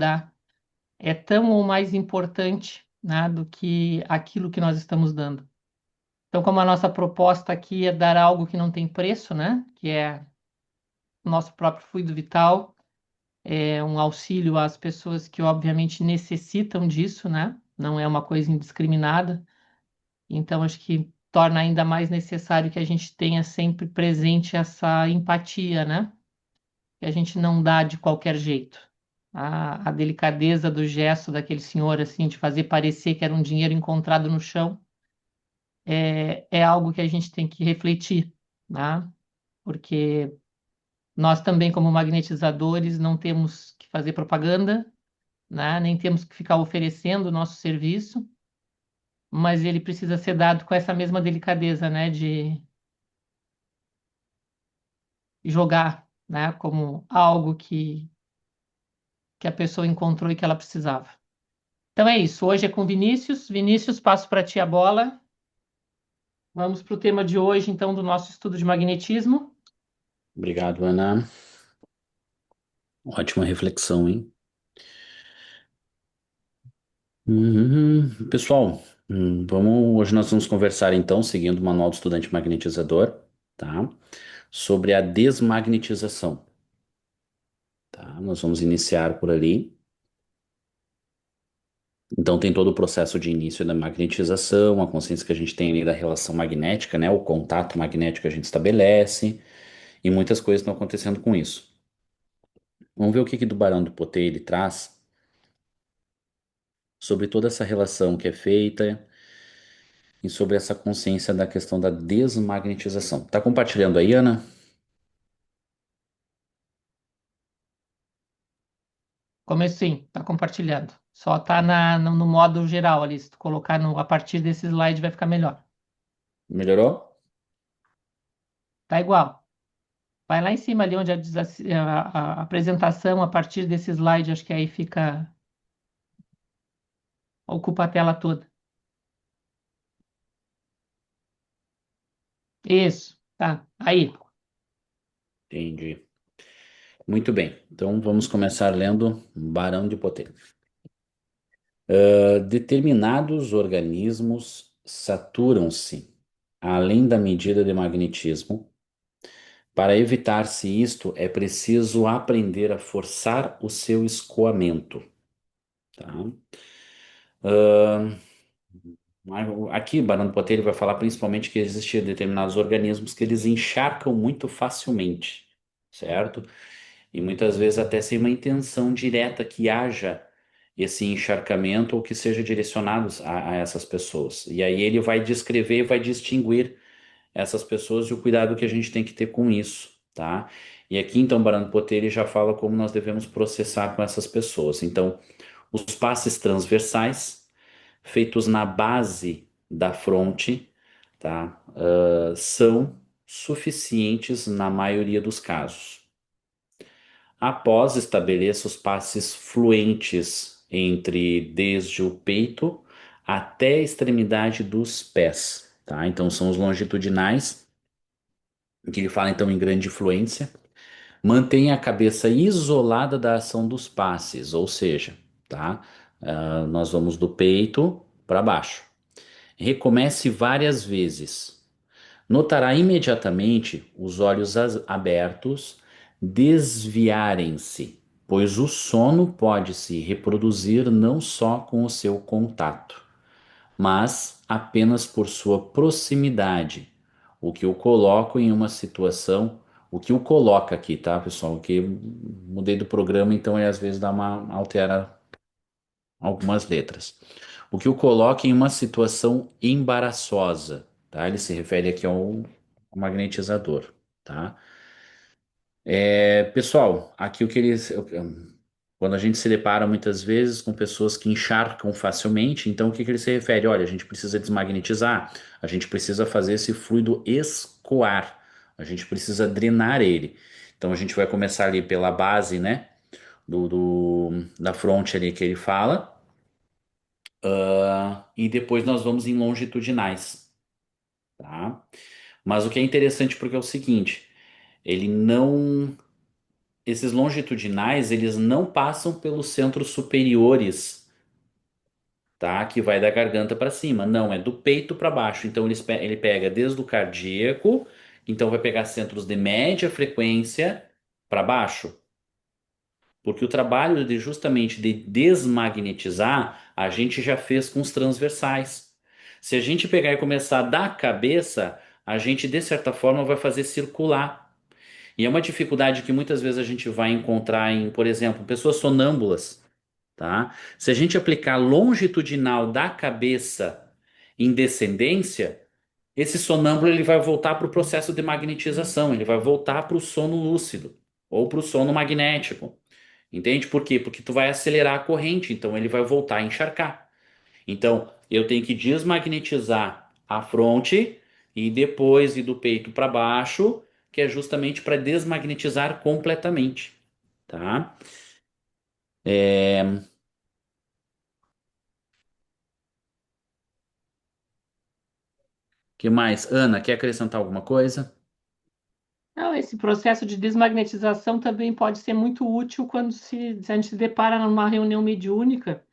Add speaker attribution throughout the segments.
Speaker 1: dá é tão ou mais importante, né, do que aquilo que nós estamos dando. Então, como a nossa proposta aqui é dar algo que não tem preço, né, que é o nosso próprio fluido vital, é um auxílio às pessoas que obviamente necessitam disso, né? Não é uma coisa indiscriminada. Então, acho que torna ainda mais necessário que a gente tenha sempre presente essa empatia, né? Que a gente não dá de qualquer jeito. A delicadeza do gesto daquele senhor, assim, de fazer parecer que era um dinheiro encontrado no chão, é algo que a gente tem que refletir, né? Porque nós também, como magnetizadores, não temos que fazer propaganda, né? Nem temos que ficar oferecendo o nosso serviço, mas ele precisa ser dado com essa mesma delicadeza, né? De jogar, né? Como algo que a pessoa encontrou e que ela precisava. Então é isso. Hoje é com Vinícius. Vinícius, passo para ti a bola. Vamos para o tema de hoje, então, do nosso estudo de magnetismo.
Speaker 2: Obrigado, Ana. Ótima reflexão, hein? Pessoal, hoje nós vamos conversar então, seguindo o Manual do Estudante Magnetizador, tá? Sobre a desmagnetização, tá? Nós vamos iniciar por ali. Então tem todo o processo de início da magnetização, a consciência que a gente tem ali da relação magnética, né? O contato magnético que a gente estabelece e muitas coisas estão acontecendo com isso. Vamos ver o que que do Barão do Potê ele traz sobre toda essa relação que é feita e sobre essa consciência da questão da desmagnetização. Tá compartilhando aí, Ana?
Speaker 1: Como assim? Está compartilhando. Só está no modo geral ali. Se tu colocar a partir desse slide vai ficar melhor.
Speaker 2: Melhorou?
Speaker 1: Tá igual. Vai lá em cima ali onde diz a apresentação a partir desse slide, acho que aí fica, ocupa a tela toda. Isso, tá. Aí.
Speaker 2: Entendi. Muito bem. Então vamos começar lendo Barão de Potê. Determinados organismos saturam-se além da medida de magnetismo. Para evitar-se isto, é preciso aprender a forçar o seu escoamento. Tá? Aqui, Barão do Poté, ele vai falar principalmente que existiam determinados organismos que eles encharcam muito facilmente, certo? E muitas vezes até sem uma intenção direta que haja esse encharcamento ou que seja direcionado a essas pessoas. E aí ele vai descrever e vai distinguir essas pessoas e o cuidado que a gente tem que ter com isso, tá? E aqui, então, Barão do Poté, ele já fala como nós devemos processar com essas pessoas. Então, os passes transversais feitos na base da fronte, tá? São suficientes na maioria dos casos. Após, estabeleça os passes fluentes desde o peito até a extremidade dos pés, tá? Então são os longitudinais, que ele fala então em grande fluência. Mantenha a cabeça isolada da ação dos passes, ou seja, tá? Nós vamos do peito para baixo. Recomece várias vezes. Notará imediatamente os olhos abertos desviarem-se, pois o sono pode se reproduzir não só com o seu contato, mas apenas por sua proximidade, o que o coloca em uma situação, o que o coloca aqui, tá, pessoal? Que mudei do programa, então às vezes dá uma altera algumas letras. O que o coloca em uma situação embaraçosa, tá? Ele se refere aqui ao magnetizador, tá? Pessoal, aqui o que eles. Quando a gente se depara muitas vezes com pessoas que encharcam facilmente, então o que que ele se refere? Olha, a gente precisa desmagnetizar, a gente precisa fazer esse fluido escoar, a gente precisa drenar ele. Então a gente vai começar ali pela base, né, da fronte ali que ele fala, e depois nós vamos em longitudinais, tá? Mas o que é interessante porque é o seguinte, ele não esses longitudinais, eles não passam pelos centros superiores, tá? Que vai da garganta para cima. Não, é do peito para baixo. Então ele pega desde o cardíaco, então vai pegar centros de média frequência para baixo. Porque o trabalho de justamente de desmagnetizar, a gente já fez com os transversais. Se a gente pegar e começar da cabeça, a gente de certa forma vai fazer circular. E é uma dificuldade que muitas vezes a gente vai encontrar em, por exemplo, pessoas sonâmbulas, tá? Se a gente aplicar longitudinal da cabeça em descendência, esse sonâmbulo ele vai voltar para o processo de magnetização, ele vai voltar para o sono lúcido ou para o sono magnético. Entende por quê? Porque tu vai acelerar a corrente, então ele vai voltar a encharcar. Então, eu tenho que desmagnetizar a fronte e depois ir do peito para baixo, que é justamente para desmagnetizar completamente, tá? Que mais? Ana, quer acrescentar alguma coisa?
Speaker 1: Não, esse processo de desmagnetização também pode ser muito útil quando se a gente se depara numa reunião mediúnica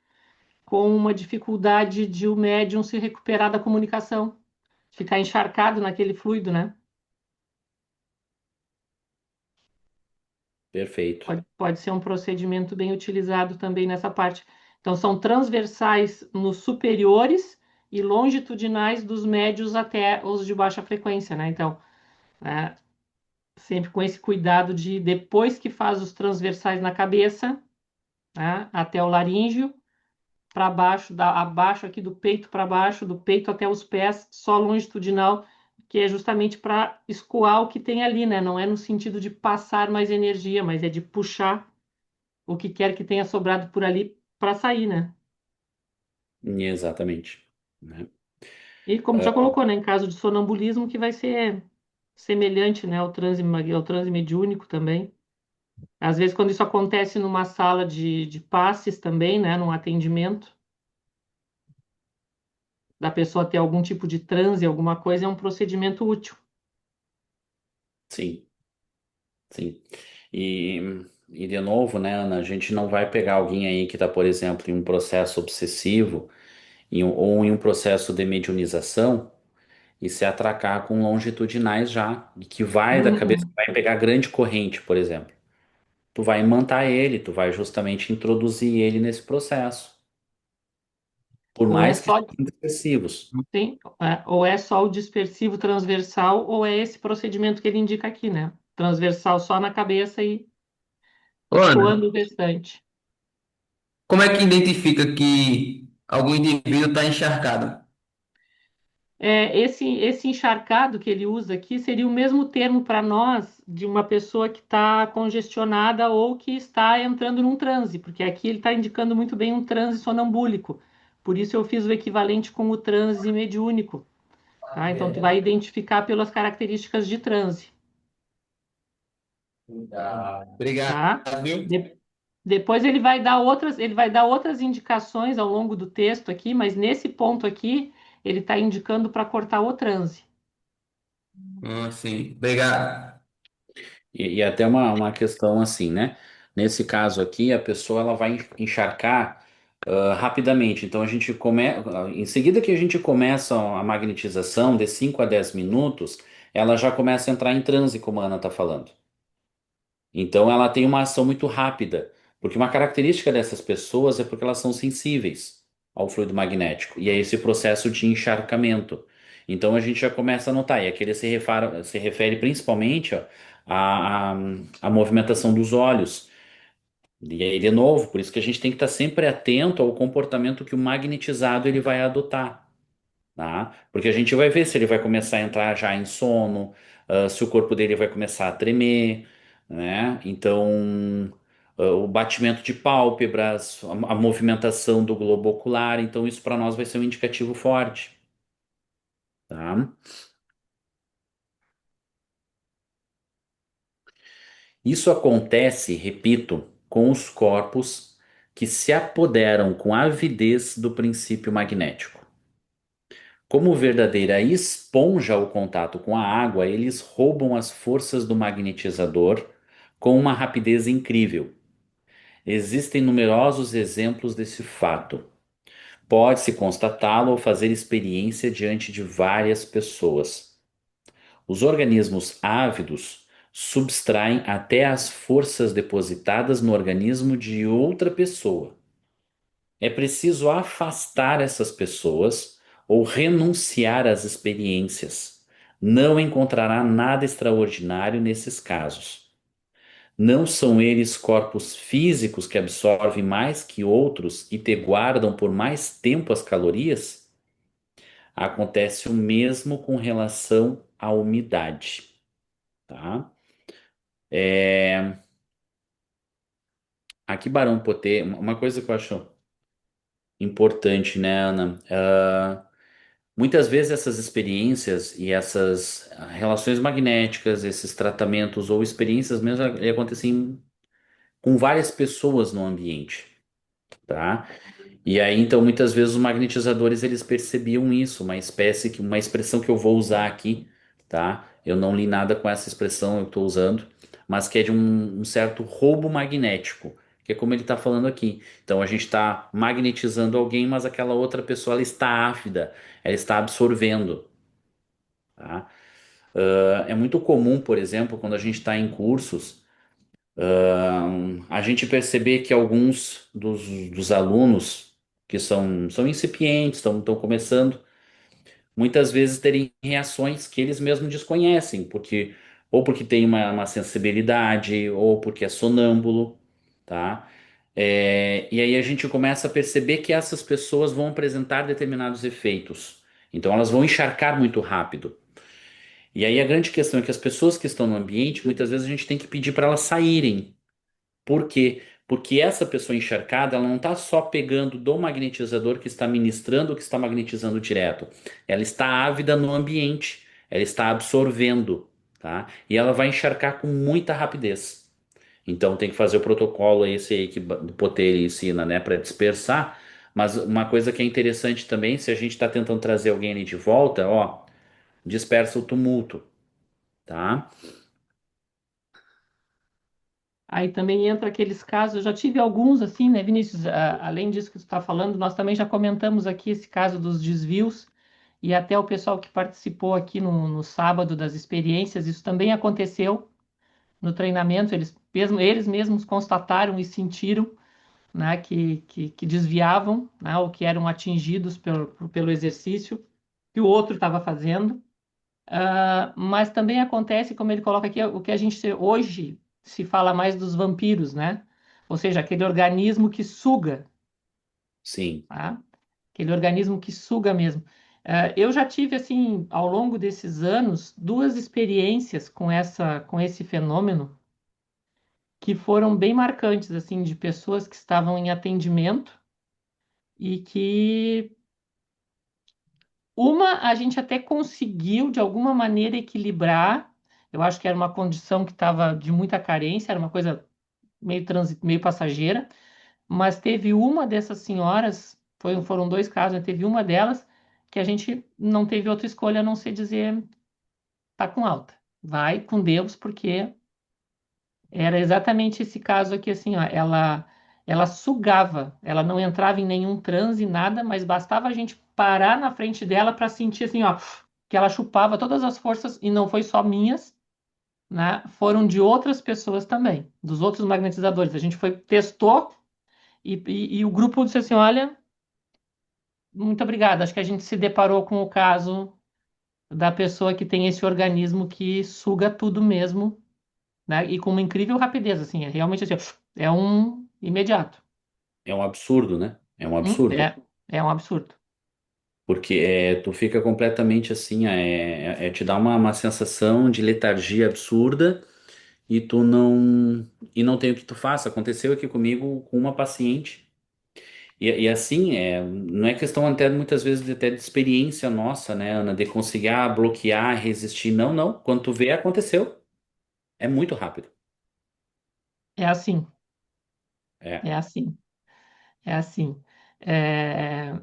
Speaker 1: com uma dificuldade de o médium se recuperar da comunicação, ficar encharcado naquele fluido, né?
Speaker 2: Perfeito.
Speaker 1: Pode ser um procedimento bem utilizado também nessa parte. Então, são transversais nos superiores e longitudinais dos médios até os de baixa frequência, né? Então, né, sempre com esse cuidado de, depois que faz os transversais na cabeça, né, até o laríngeo, para baixo, abaixo aqui do peito para baixo, do peito até os pés, só longitudinal, que é justamente para escoar o que tem ali, né? Não é no sentido de passar mais energia, mas é de puxar o que quer que tenha sobrado por ali para sair, né?
Speaker 2: Exatamente. Né?
Speaker 1: E como já colocou, né, em caso de sonambulismo, que vai ser semelhante, né, ao transe mediúnico também. Às vezes, quando isso acontece numa sala de passes também, né, num atendimento, da pessoa ter algum tipo de transe, alguma coisa, é um procedimento útil.
Speaker 2: Sim, sim. E de novo, né, Ana, a gente não vai pegar alguém aí que está, por exemplo, em um processo obsessivo ou em um processo de mediunização e se atracar com longitudinais já, e que vai da cabeça,
Speaker 1: Uhum.
Speaker 2: vai pegar grande corrente, por exemplo. Tu vai imantar ele, tu vai justamente introduzir ele nesse processo, por
Speaker 1: Ou é
Speaker 2: mais que
Speaker 1: só,
Speaker 2: sejam excessivos.
Speaker 1: sim, ou é só o dispersivo transversal, ou é esse procedimento que ele indica aqui, né? Transversal só na cabeça e
Speaker 3: Ô, Ana,
Speaker 1: escoando o restante.
Speaker 3: como é que identifica que algum indivíduo está encharcado?
Speaker 1: Esse encharcado que ele usa aqui seria o mesmo termo para nós de uma pessoa que está congestionada ou que está entrando num transe, porque aqui ele está indicando muito bem um transe sonambúlico. Por isso eu fiz o equivalente com o transe mediúnico, tá? Então tu vai identificar pelas características de transe,
Speaker 3: Obrigado,
Speaker 1: tá?
Speaker 3: viu?
Speaker 1: De- Depois ele vai dar outras indicações ao longo do texto aqui, mas nesse ponto aqui ele está indicando para cortar o transe.
Speaker 3: Sim, obrigado.
Speaker 2: E até uma questão assim, né? Nesse caso aqui, a pessoa ela vai encharcar rapidamente. Então a gente começa, em seguida que a gente começa a magnetização de 5 a 10 minutos, ela já começa a entrar em transe, como a Ana está falando. Então ela tem uma ação muito rápida, porque uma característica dessas pessoas é porque elas são sensíveis ao fluido magnético, e é esse processo de encharcamento. Então a gente já começa a notar, e aqui ele se refere principalmente ó, à movimentação dos olhos. E aí, de novo, por isso que a gente tem que estar sempre atento ao comportamento que o magnetizado ele vai adotar, tá? Porque a gente vai ver se ele vai começar a entrar já em sono, se o corpo dele vai começar a tremer, né? Então, o batimento de pálpebras, a movimentação do globo ocular, então isso para nós vai ser um indicativo forte, tá? Isso acontece, repito, com os corpos que se apoderam com avidez do princípio magnético. Como verdadeira esponja ao contato com a água, eles roubam as forças do magnetizador, com uma rapidez incrível. Existem numerosos exemplos desse fato. Pode-se constatá-lo ao fazer experiência diante de várias pessoas. Os organismos ávidos subtraem até as forças depositadas no organismo de outra pessoa. É preciso afastar essas pessoas ou renunciar às experiências. Não encontrará nada extraordinário nesses casos. Não são eles corpos físicos que absorvem mais que outros e te guardam por mais tempo as calorias? Acontece o mesmo com relação à umidade, tá? É, aqui, Barão Potê, uma coisa que eu acho importante, né, Ana? Muitas vezes essas experiências e essas relações magnéticas, esses tratamentos ou experiências mesmo acontecem com várias pessoas no ambiente, tá? E aí, então, muitas vezes os magnetizadores eles percebiam isso, uma espécie que uma expressão que eu vou usar aqui, tá? Eu não li nada com essa expressão eu estou usando, mas que é de um certo roubo magnético, que é como ele está falando aqui. Então, a gente está magnetizando alguém, mas aquela outra pessoa ela está ávida, ela está absorvendo, tá? É muito comum, por exemplo, quando a gente está em cursos, a gente perceber que alguns dos alunos que são incipientes, estão começando, muitas vezes terem reações que eles mesmos desconhecem, porque ou porque tem uma sensibilidade, ou porque é sonâmbulo, tá? E aí a gente começa a perceber que essas pessoas vão apresentar determinados efeitos. Então elas vão encharcar muito rápido. E aí a grande questão é que as pessoas que estão no ambiente, muitas vezes a gente tem que pedir para elas saírem. Por quê? Porque essa pessoa encharcada, ela não está só pegando do magnetizador que está ministrando, que está magnetizando direto. Ela está ávida no ambiente, ela está absorvendo, tá? E ela vai encharcar com muita rapidez. Então tem que fazer o protocolo esse aí que o Potter ensina, né, para dispersar. Mas uma coisa que é interessante também, se a gente está tentando trazer alguém ali de volta, ó, dispersa o tumulto, tá?
Speaker 1: Aí também entra aqueles casos, eu já tive alguns assim, né, Vinícius? Além disso que tu está falando, nós também já comentamos aqui esse caso dos desvios e até o pessoal que participou aqui no sábado das experiências, isso também aconteceu no treinamento, eles mesmos constataram e sentiram, né, que desviavam, né, ou que eram atingidos pelo exercício que o outro estava fazendo. Mas também acontece, como ele coloca aqui, o que a gente hoje se fala mais dos vampiros, né? Ou seja, aquele organismo que suga,
Speaker 2: Sim,
Speaker 1: tá? Aquele organismo que suga mesmo. Eu já tive, assim, ao longo desses anos, duas experiências com esse fenômeno que foram bem marcantes, assim, de pessoas que estavam em atendimento e que uma a gente até conseguiu, de alguma maneira, equilibrar. Eu acho que era uma condição que estava de muita carência, era uma coisa meio passageira, mas teve uma dessas senhoras, foram dois casos, né? Teve uma delas que a gente não teve outra escolha a não ser dizer, tá com alta, vai com Deus, porque era exatamente esse caso aqui, assim, ó, ela sugava, ela não entrava em nenhum transe, nada, mas bastava a gente parar na frente dela para sentir, assim, ó, que ela chupava todas as forças, e não foi só minhas, né? Foram de outras pessoas também, dos outros magnetizadores. A gente foi, testou, e o grupo disse assim, olha, muito obrigada, acho que a gente se deparou com o caso da pessoa que tem esse organismo que suga tudo mesmo, né? E com uma incrível rapidez, assim, é realmente assim, é um imediato.
Speaker 2: é um absurdo, né? É um absurdo.
Speaker 1: É um absurdo.
Speaker 2: Porque tu fica completamente assim, te dá uma sensação de letargia absurda e tu não tem o que tu faça. Aconteceu aqui comigo com uma paciente. E assim, não é questão até muitas vezes até de experiência nossa, né, Ana, de conseguir bloquear, resistir. Não, não. Quando tu vê, aconteceu. É muito rápido.
Speaker 1: É assim,
Speaker 2: É.
Speaker 1: é assim, é assim.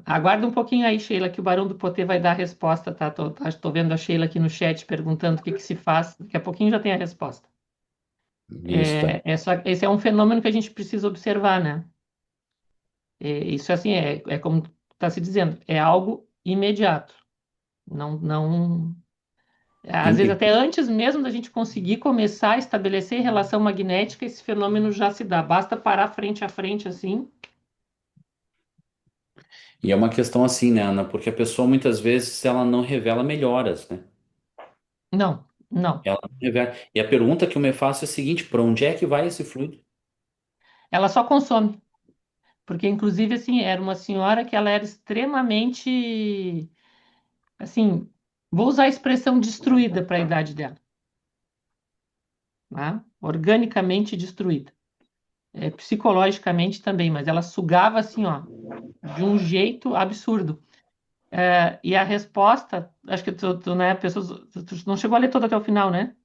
Speaker 1: Aguarda um pouquinho aí, Sheila, que o Barão do Potê vai dar a resposta, tá? Tô vendo a Sheila aqui no chat perguntando o que que se faz. Daqui a pouquinho já tem a resposta.
Speaker 2: Isso é.
Speaker 1: Esse é um fenômeno que a gente precisa observar, né? Isso assim é como está se dizendo, é algo imediato. Não, às vezes
Speaker 2: E,
Speaker 1: até antes mesmo da gente conseguir começar a estabelecer relação magnética, esse fenômeno já se dá. Basta parar frente a frente assim.
Speaker 2: e é uma questão assim, né, Ana? Porque a pessoa muitas vezes ela não revela melhoras, né?
Speaker 1: Não, não.
Speaker 2: Ela não revela. E a pergunta que eu me faço é a seguinte: para onde é que vai esse fluido?
Speaker 1: Ela só consome. Porque, inclusive, assim, era uma senhora que ela era extremamente, assim, vou usar a expressão destruída para a idade dela, tá? Organicamente destruída. Psicologicamente também, mas ela sugava, assim, ó, de um jeito absurdo. E a resposta, acho que né, pessoas, tu não chegou a ler toda até o final, né?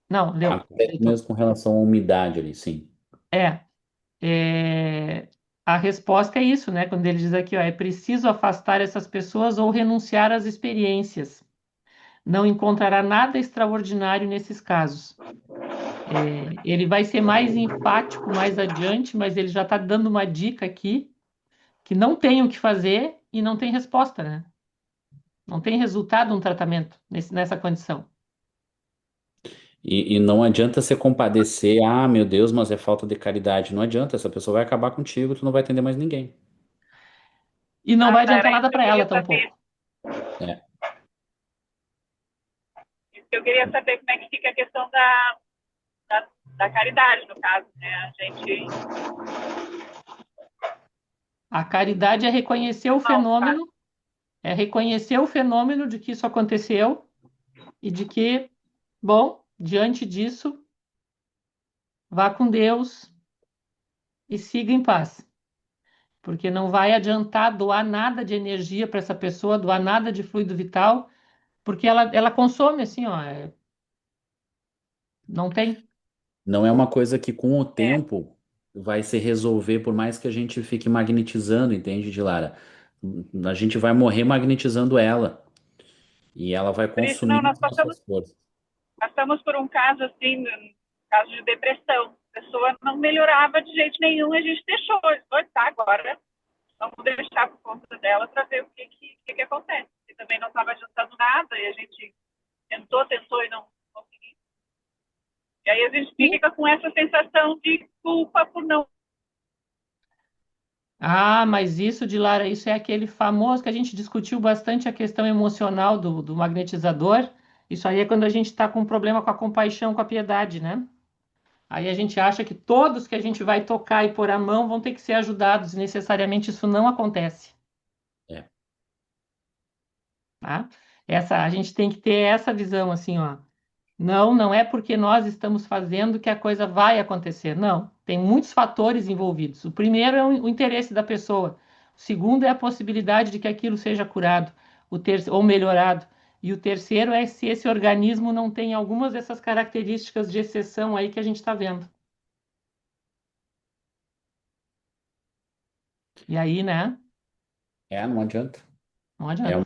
Speaker 1: Não, leu.
Speaker 2: Acontece mesmo com relação à umidade ali, sim.
Speaker 1: É, é, a resposta é isso, né? Quando ele diz aqui, ó, é preciso afastar essas pessoas ou renunciar às experiências. Não encontrará nada extraordinário nesses casos. Ele vai ser mais enfático mais adiante, mas ele já está dando uma dica aqui que não tem o que fazer e não tem resposta, né? Não tem resultado um tratamento nessa condição.
Speaker 2: E não adianta você compadecer, ah, meu Deus, mas é falta de caridade. Não adianta, essa pessoa vai acabar contigo, tu não vai atender mais ninguém.
Speaker 1: E não vai
Speaker 4: Ah, tá,
Speaker 1: adiantar
Speaker 4: era isso
Speaker 1: nada
Speaker 4: que eu
Speaker 1: para ela
Speaker 4: queria saber.
Speaker 1: tampouco.
Speaker 2: É.
Speaker 4: Isso que eu queria saber como é que fica a questão da caridade, no caso, né? A gente
Speaker 1: A caridade
Speaker 4: não faz.
Speaker 1: é reconhecer o fenômeno de que isso aconteceu e de que, bom, diante disso, vá com Deus e siga em paz. Porque não vai adiantar doar nada de energia para essa pessoa, doar nada de fluido vital, porque ela consome assim, ó, não tem.
Speaker 2: Não é uma coisa que com o
Speaker 4: É.
Speaker 2: tempo vai se resolver, por mais que a gente fique magnetizando, entende, Dilara? A gente vai morrer magnetizando ela e ela vai
Speaker 4: Por isso, não,
Speaker 2: consumir as nossas forças.
Speaker 4: passamos por um caso assim, um caso de depressão. A pessoa não melhorava de jeito nenhum, a gente deixou. Foi, tá, agora vamos deixar por conta dela para ver o que acontece. E também não estava adiantando nada e a gente tentou e não conseguiu. E aí a gente
Speaker 1: Sim.
Speaker 4: fica com essa sensação de culpa por não.
Speaker 1: Ah, mas isso, Dilara, isso é aquele famoso que a gente discutiu bastante a questão emocional do magnetizador. Isso aí é quando a gente está com um problema com a compaixão, com a piedade, né? Aí a gente acha que todos que a gente vai tocar e pôr a mão vão ter que ser ajudados, e necessariamente isso não acontece,
Speaker 2: É.
Speaker 1: tá? A gente tem que ter essa visão assim, ó. Não, não é porque nós estamos fazendo que a coisa vai acontecer. Não, tem muitos fatores envolvidos. O primeiro é o interesse da pessoa. O segundo é a possibilidade de que aquilo seja curado, ou melhorado. E o terceiro é se esse organismo não tem algumas dessas características de exceção aí que a gente está vendo. E aí, né?
Speaker 2: É, não adianta.
Speaker 1: Não
Speaker 2: É,
Speaker 1: adianta.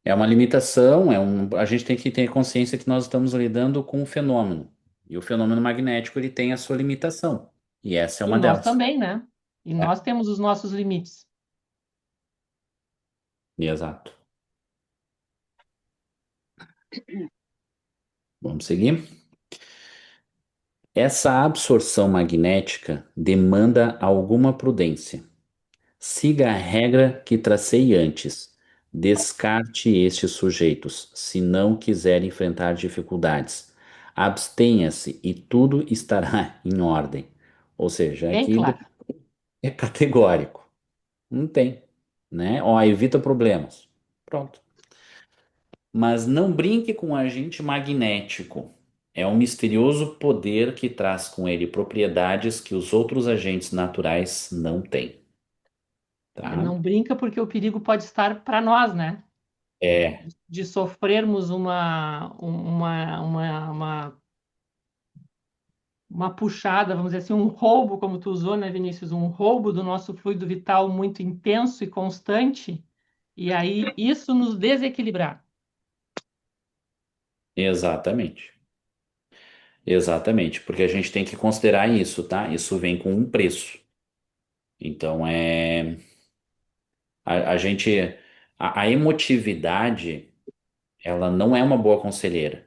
Speaker 2: é uma limitação, a gente tem que ter consciência que nós estamos lidando com um fenômeno. E o fenômeno magnético ele tem a sua limitação. E essa é
Speaker 1: E
Speaker 2: uma
Speaker 1: nós
Speaker 2: delas.
Speaker 1: também, né? E
Speaker 2: É,
Speaker 1: nós temos os nossos limites.
Speaker 2: exato. Vamos seguir? Essa absorção magnética demanda alguma prudência. Siga a regra que tracei antes. Descarte estes sujeitos, se não quiser enfrentar dificuldades. Abstenha-se e tudo estará em ordem. Ou seja,
Speaker 1: Bem
Speaker 2: aqui
Speaker 1: claro.
Speaker 2: é categórico. Não tem, né? Ó, evita problemas. Pronto. Mas não brinque com o agente magnético. É um misterioso poder que traz com ele propriedades que os outros agentes naturais não têm, tá?
Speaker 1: Não brinca porque o perigo pode estar para nós, né?
Speaker 2: É,
Speaker 1: De sofrermos uma puxada, vamos dizer assim, um roubo, como tu usou, né, Vinícius? Um roubo do nosso fluido vital muito intenso e constante, e aí isso nos desequilibrar.
Speaker 2: exatamente. Exatamente, porque a gente tem que considerar isso, tá? Isso vem com um preço. Então a gente a emotividade, ela não é uma boa conselheira.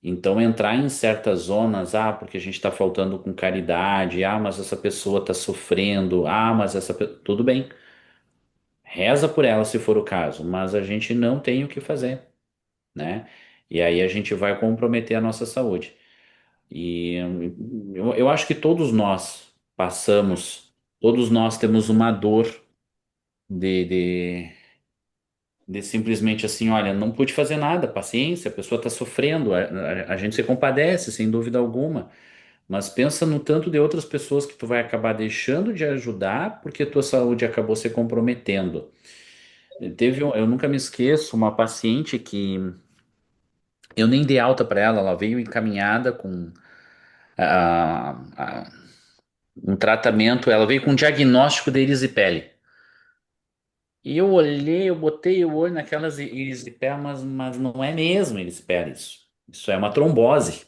Speaker 2: Então entrar em certas zonas, porque a gente está faltando com caridade, mas essa pessoa está sofrendo, mas tudo bem, reza por ela se for o caso, mas a gente não tem o que fazer, né? E aí a gente vai comprometer a nossa saúde. E eu acho que todos nós passamos, todos nós temos uma dor de, de, de simplesmente assim, olha, não pude fazer nada, paciência, a pessoa está sofrendo, a gente se compadece, sem dúvida alguma, mas pensa no tanto de outras pessoas que tu vai acabar deixando de ajudar porque tua saúde acabou se comprometendo. Eu nunca me esqueço, uma paciente que eu nem dei alta para ela, ela veio encaminhada com a, a- um tratamento, ela veio com um diagnóstico de erisipele. E eu olhei, eu botei o olho naquelas erisipela, mas não é mesmo erisipela isso. Isso é uma trombose.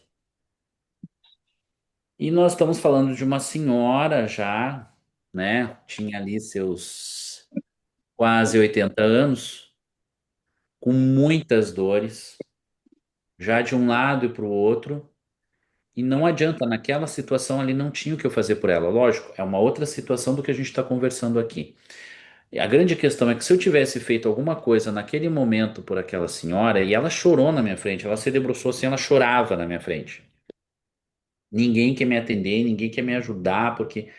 Speaker 2: E nós estamos falando de uma senhora já, né? Tinha ali seus quase 80 anos, com muitas dores, já de um lado e para o outro. E não adianta, naquela situação ali não tinha o que eu fazer por ela. Lógico, é uma outra situação do que a gente está conversando aqui. E a grande questão é que se eu tivesse feito alguma coisa naquele momento por aquela senhora, e ela chorou na minha frente, ela se debruçou assim, ela chorava na minha frente. Ninguém quer me atender, ninguém quer me ajudar, porque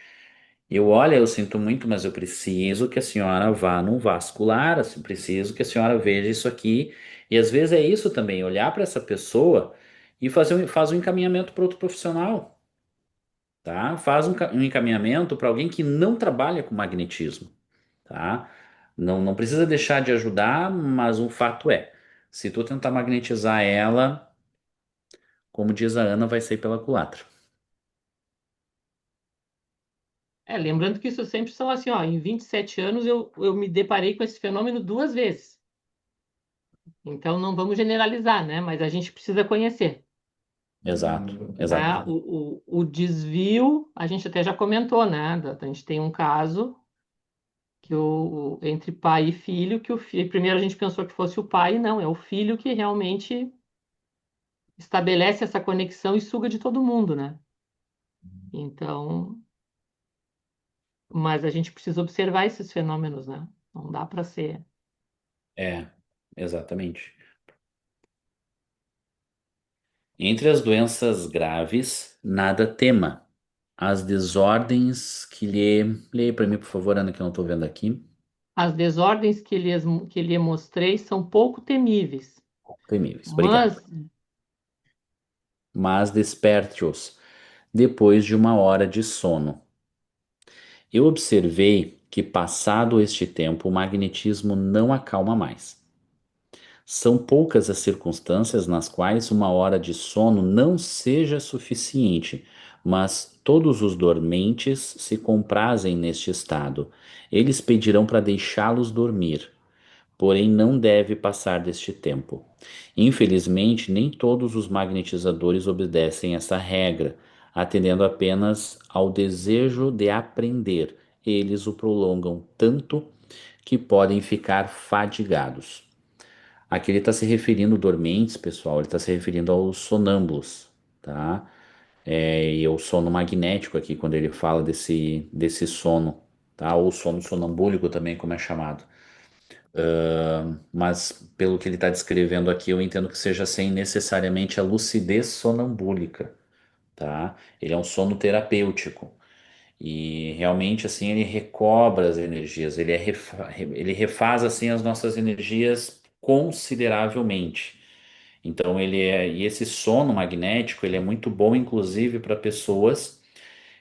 Speaker 2: olha, eu sinto muito, mas eu preciso que a senhora vá num vascular, assim, preciso que a senhora veja isso aqui. E às vezes é isso também, olhar para essa pessoa e faz um encaminhamento para outro profissional, tá? Faz um encaminhamento para alguém que não trabalha com magnetismo, tá? Não precisa deixar de ajudar, mas o fato é, se tu tentar magnetizar ela, como diz a Ana, vai sair pela culatra.
Speaker 1: Lembrando que isso sempre são assim, ó, em 27 anos eu me deparei com esse fenômeno duas vezes. Então não vamos generalizar, né? Mas a gente precisa conhecer.
Speaker 2: Exato,
Speaker 1: Tá?
Speaker 2: exato.
Speaker 1: O desvio, a gente até já comentou, né? A gente tem um caso que entre pai e filho, que o filho, primeiro a gente pensou que fosse o pai, e não, é o filho que realmente estabelece essa conexão e suga de todo mundo, né? Então, mas a gente precisa observar esses fenômenos, né? Não dá para ser.
Speaker 2: É, exatamente. Entre as doenças graves, nada tema. As desordens que lhe. Leia para mim, por favor, Ana, que eu não estou vendo aqui.
Speaker 1: As desordens que lhe mostrei são pouco temíveis,
Speaker 2: Temíveis. Obrigado.
Speaker 1: mas
Speaker 2: Mas desperte-os depois de uma hora de sono. Eu observei que, passado este tempo, o magnetismo não acalma mais. São poucas as circunstâncias nas quais uma hora de sono não seja suficiente, mas todos os dormentes se comprazem neste estado. Eles pedirão para deixá-los dormir, porém não deve passar deste tempo. Infelizmente, nem todos os magnetizadores obedecem essa regra, atendendo apenas ao desejo de aprender. Eles o prolongam tanto que podem ficar fadigados. Aqui ele está se referindo dormentes, pessoal, ele está se referindo aos sonâmbulos, tá? E o sono magnético aqui, quando ele fala desse sono, tá? Ou sono sonambúlico também, como é chamado. Mas pelo que ele está descrevendo aqui, eu entendo que seja sem necessariamente a lucidez sonambúlica, tá? Ele é um sono terapêutico. E realmente, assim, ele recobra as energias, ele refaz, assim, as nossas energias consideravelmente. Então e esse sono magnético, ele é muito bom inclusive para pessoas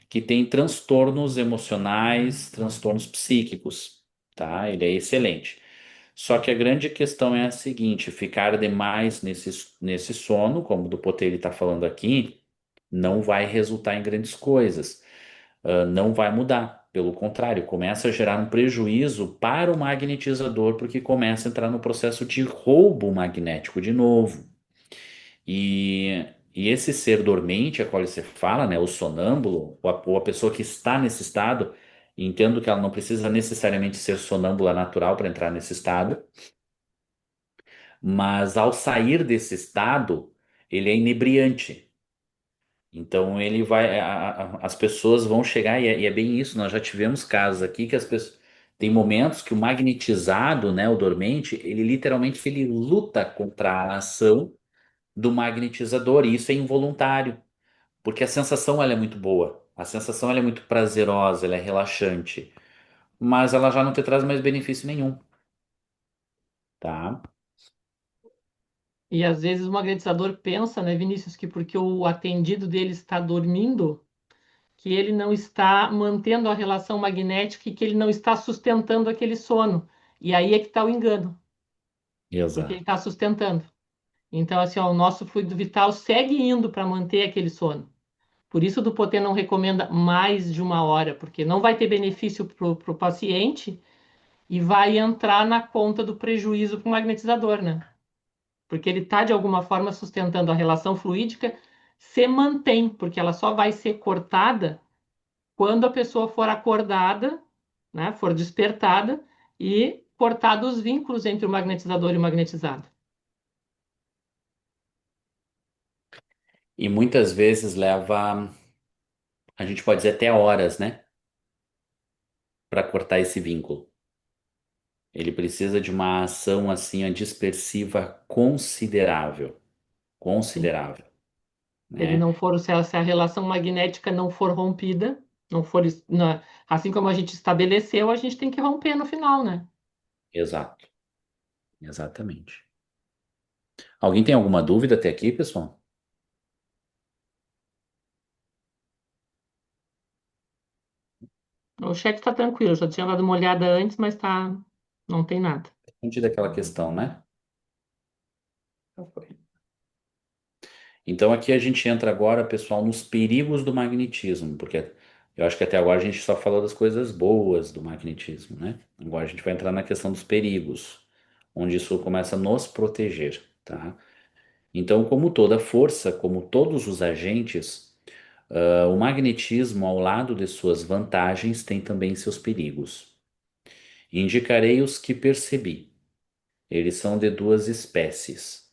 Speaker 2: que têm transtornos emocionais, transtornos psíquicos, tá? Ele é excelente. Só que a grande questão é a seguinte, ficar demais nesse sono, como o do Potere está falando aqui, não vai resultar em grandes coisas, não vai mudar. Pelo contrário, começa a gerar um prejuízo para o magnetizador, porque começa a entrar no processo de roubo magnético de novo. E E esse ser dormente, a qual você fala, né, o sonâmbulo, ou a pessoa que está nesse estado, entendo que ela não precisa necessariamente ser sonâmbula natural para entrar nesse estado, mas ao sair desse estado, ele é inebriante. Então ele vai, as pessoas vão chegar, e é bem isso, nós já tivemos casos aqui que as pessoas. Tem momentos que o magnetizado, né, o dormente, ele literalmente ele luta contra a ação do magnetizador, e isso é involuntário. Porque a sensação ela é muito boa, a sensação ela é muito prazerosa, ela é relaxante, mas ela já não te traz mais benefício nenhum, tá?
Speaker 1: E às vezes o magnetizador pensa, né, Vinícius, que porque o atendido dele está dormindo, que ele não está mantendo a relação magnética e que ele não está sustentando aquele sono. E aí é que está o engano, porque ele
Speaker 2: Exato.
Speaker 1: está sustentando. Então, assim, ó, o nosso fluido vital segue indo para manter aquele sono. Por isso, o do Potê não recomenda mais de 1 hora, porque não vai ter benefício para o paciente e vai entrar na conta do prejuízo para o magnetizador, né? Porque ele está, de alguma forma, sustentando a relação fluídica, se mantém, porque ela só vai ser cortada quando a pessoa for acordada, né, for despertada e cortado os vínculos entre o magnetizador e o magnetizado.
Speaker 2: E muitas vezes leva, a gente pode dizer até horas, né, para cortar esse vínculo. Ele precisa de uma ação assim, ó, dispersiva considerável,
Speaker 1: Sim.
Speaker 2: considerável,
Speaker 1: Se ele
Speaker 2: né?
Speaker 1: não for, se a relação magnética não for rompida, não for, assim como a gente estabeleceu, a gente tem que romper no final, né?
Speaker 2: Exato, exatamente. Alguém tem alguma dúvida até aqui, pessoal?
Speaker 1: O chat está tranquilo, já tinha dado uma olhada antes, mas tá, não tem nada.
Speaker 2: Entendi daquela questão, né? Então foi. Então aqui a gente entra agora, pessoal, nos perigos do magnetismo, porque eu acho que até agora a gente só falou das coisas boas do magnetismo, né? Agora a gente vai entrar na questão dos perigos, onde isso começa a nos proteger, tá? Então, como toda força, como todos os agentes, o magnetismo, ao lado de suas vantagens, tem também seus perigos. Indicarei os que percebi. Eles são de duas espécies.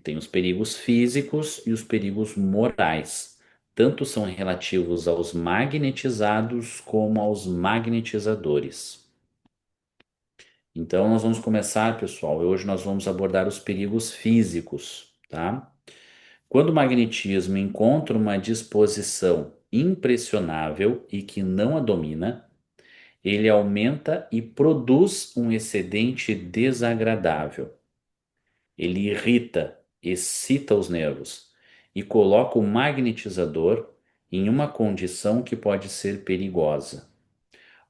Speaker 2: Tem os perigos físicos e os perigos morais. Tanto são relativos aos magnetizados como aos magnetizadores. Então, nós vamos começar, pessoal. Hoje nós vamos abordar os perigos físicos, tá? Quando o magnetismo encontra uma disposição impressionável e que não a domina, ele aumenta e produz um excedente desagradável. Ele irrita, excita os nervos e coloca o magnetizador em uma condição que pode ser perigosa.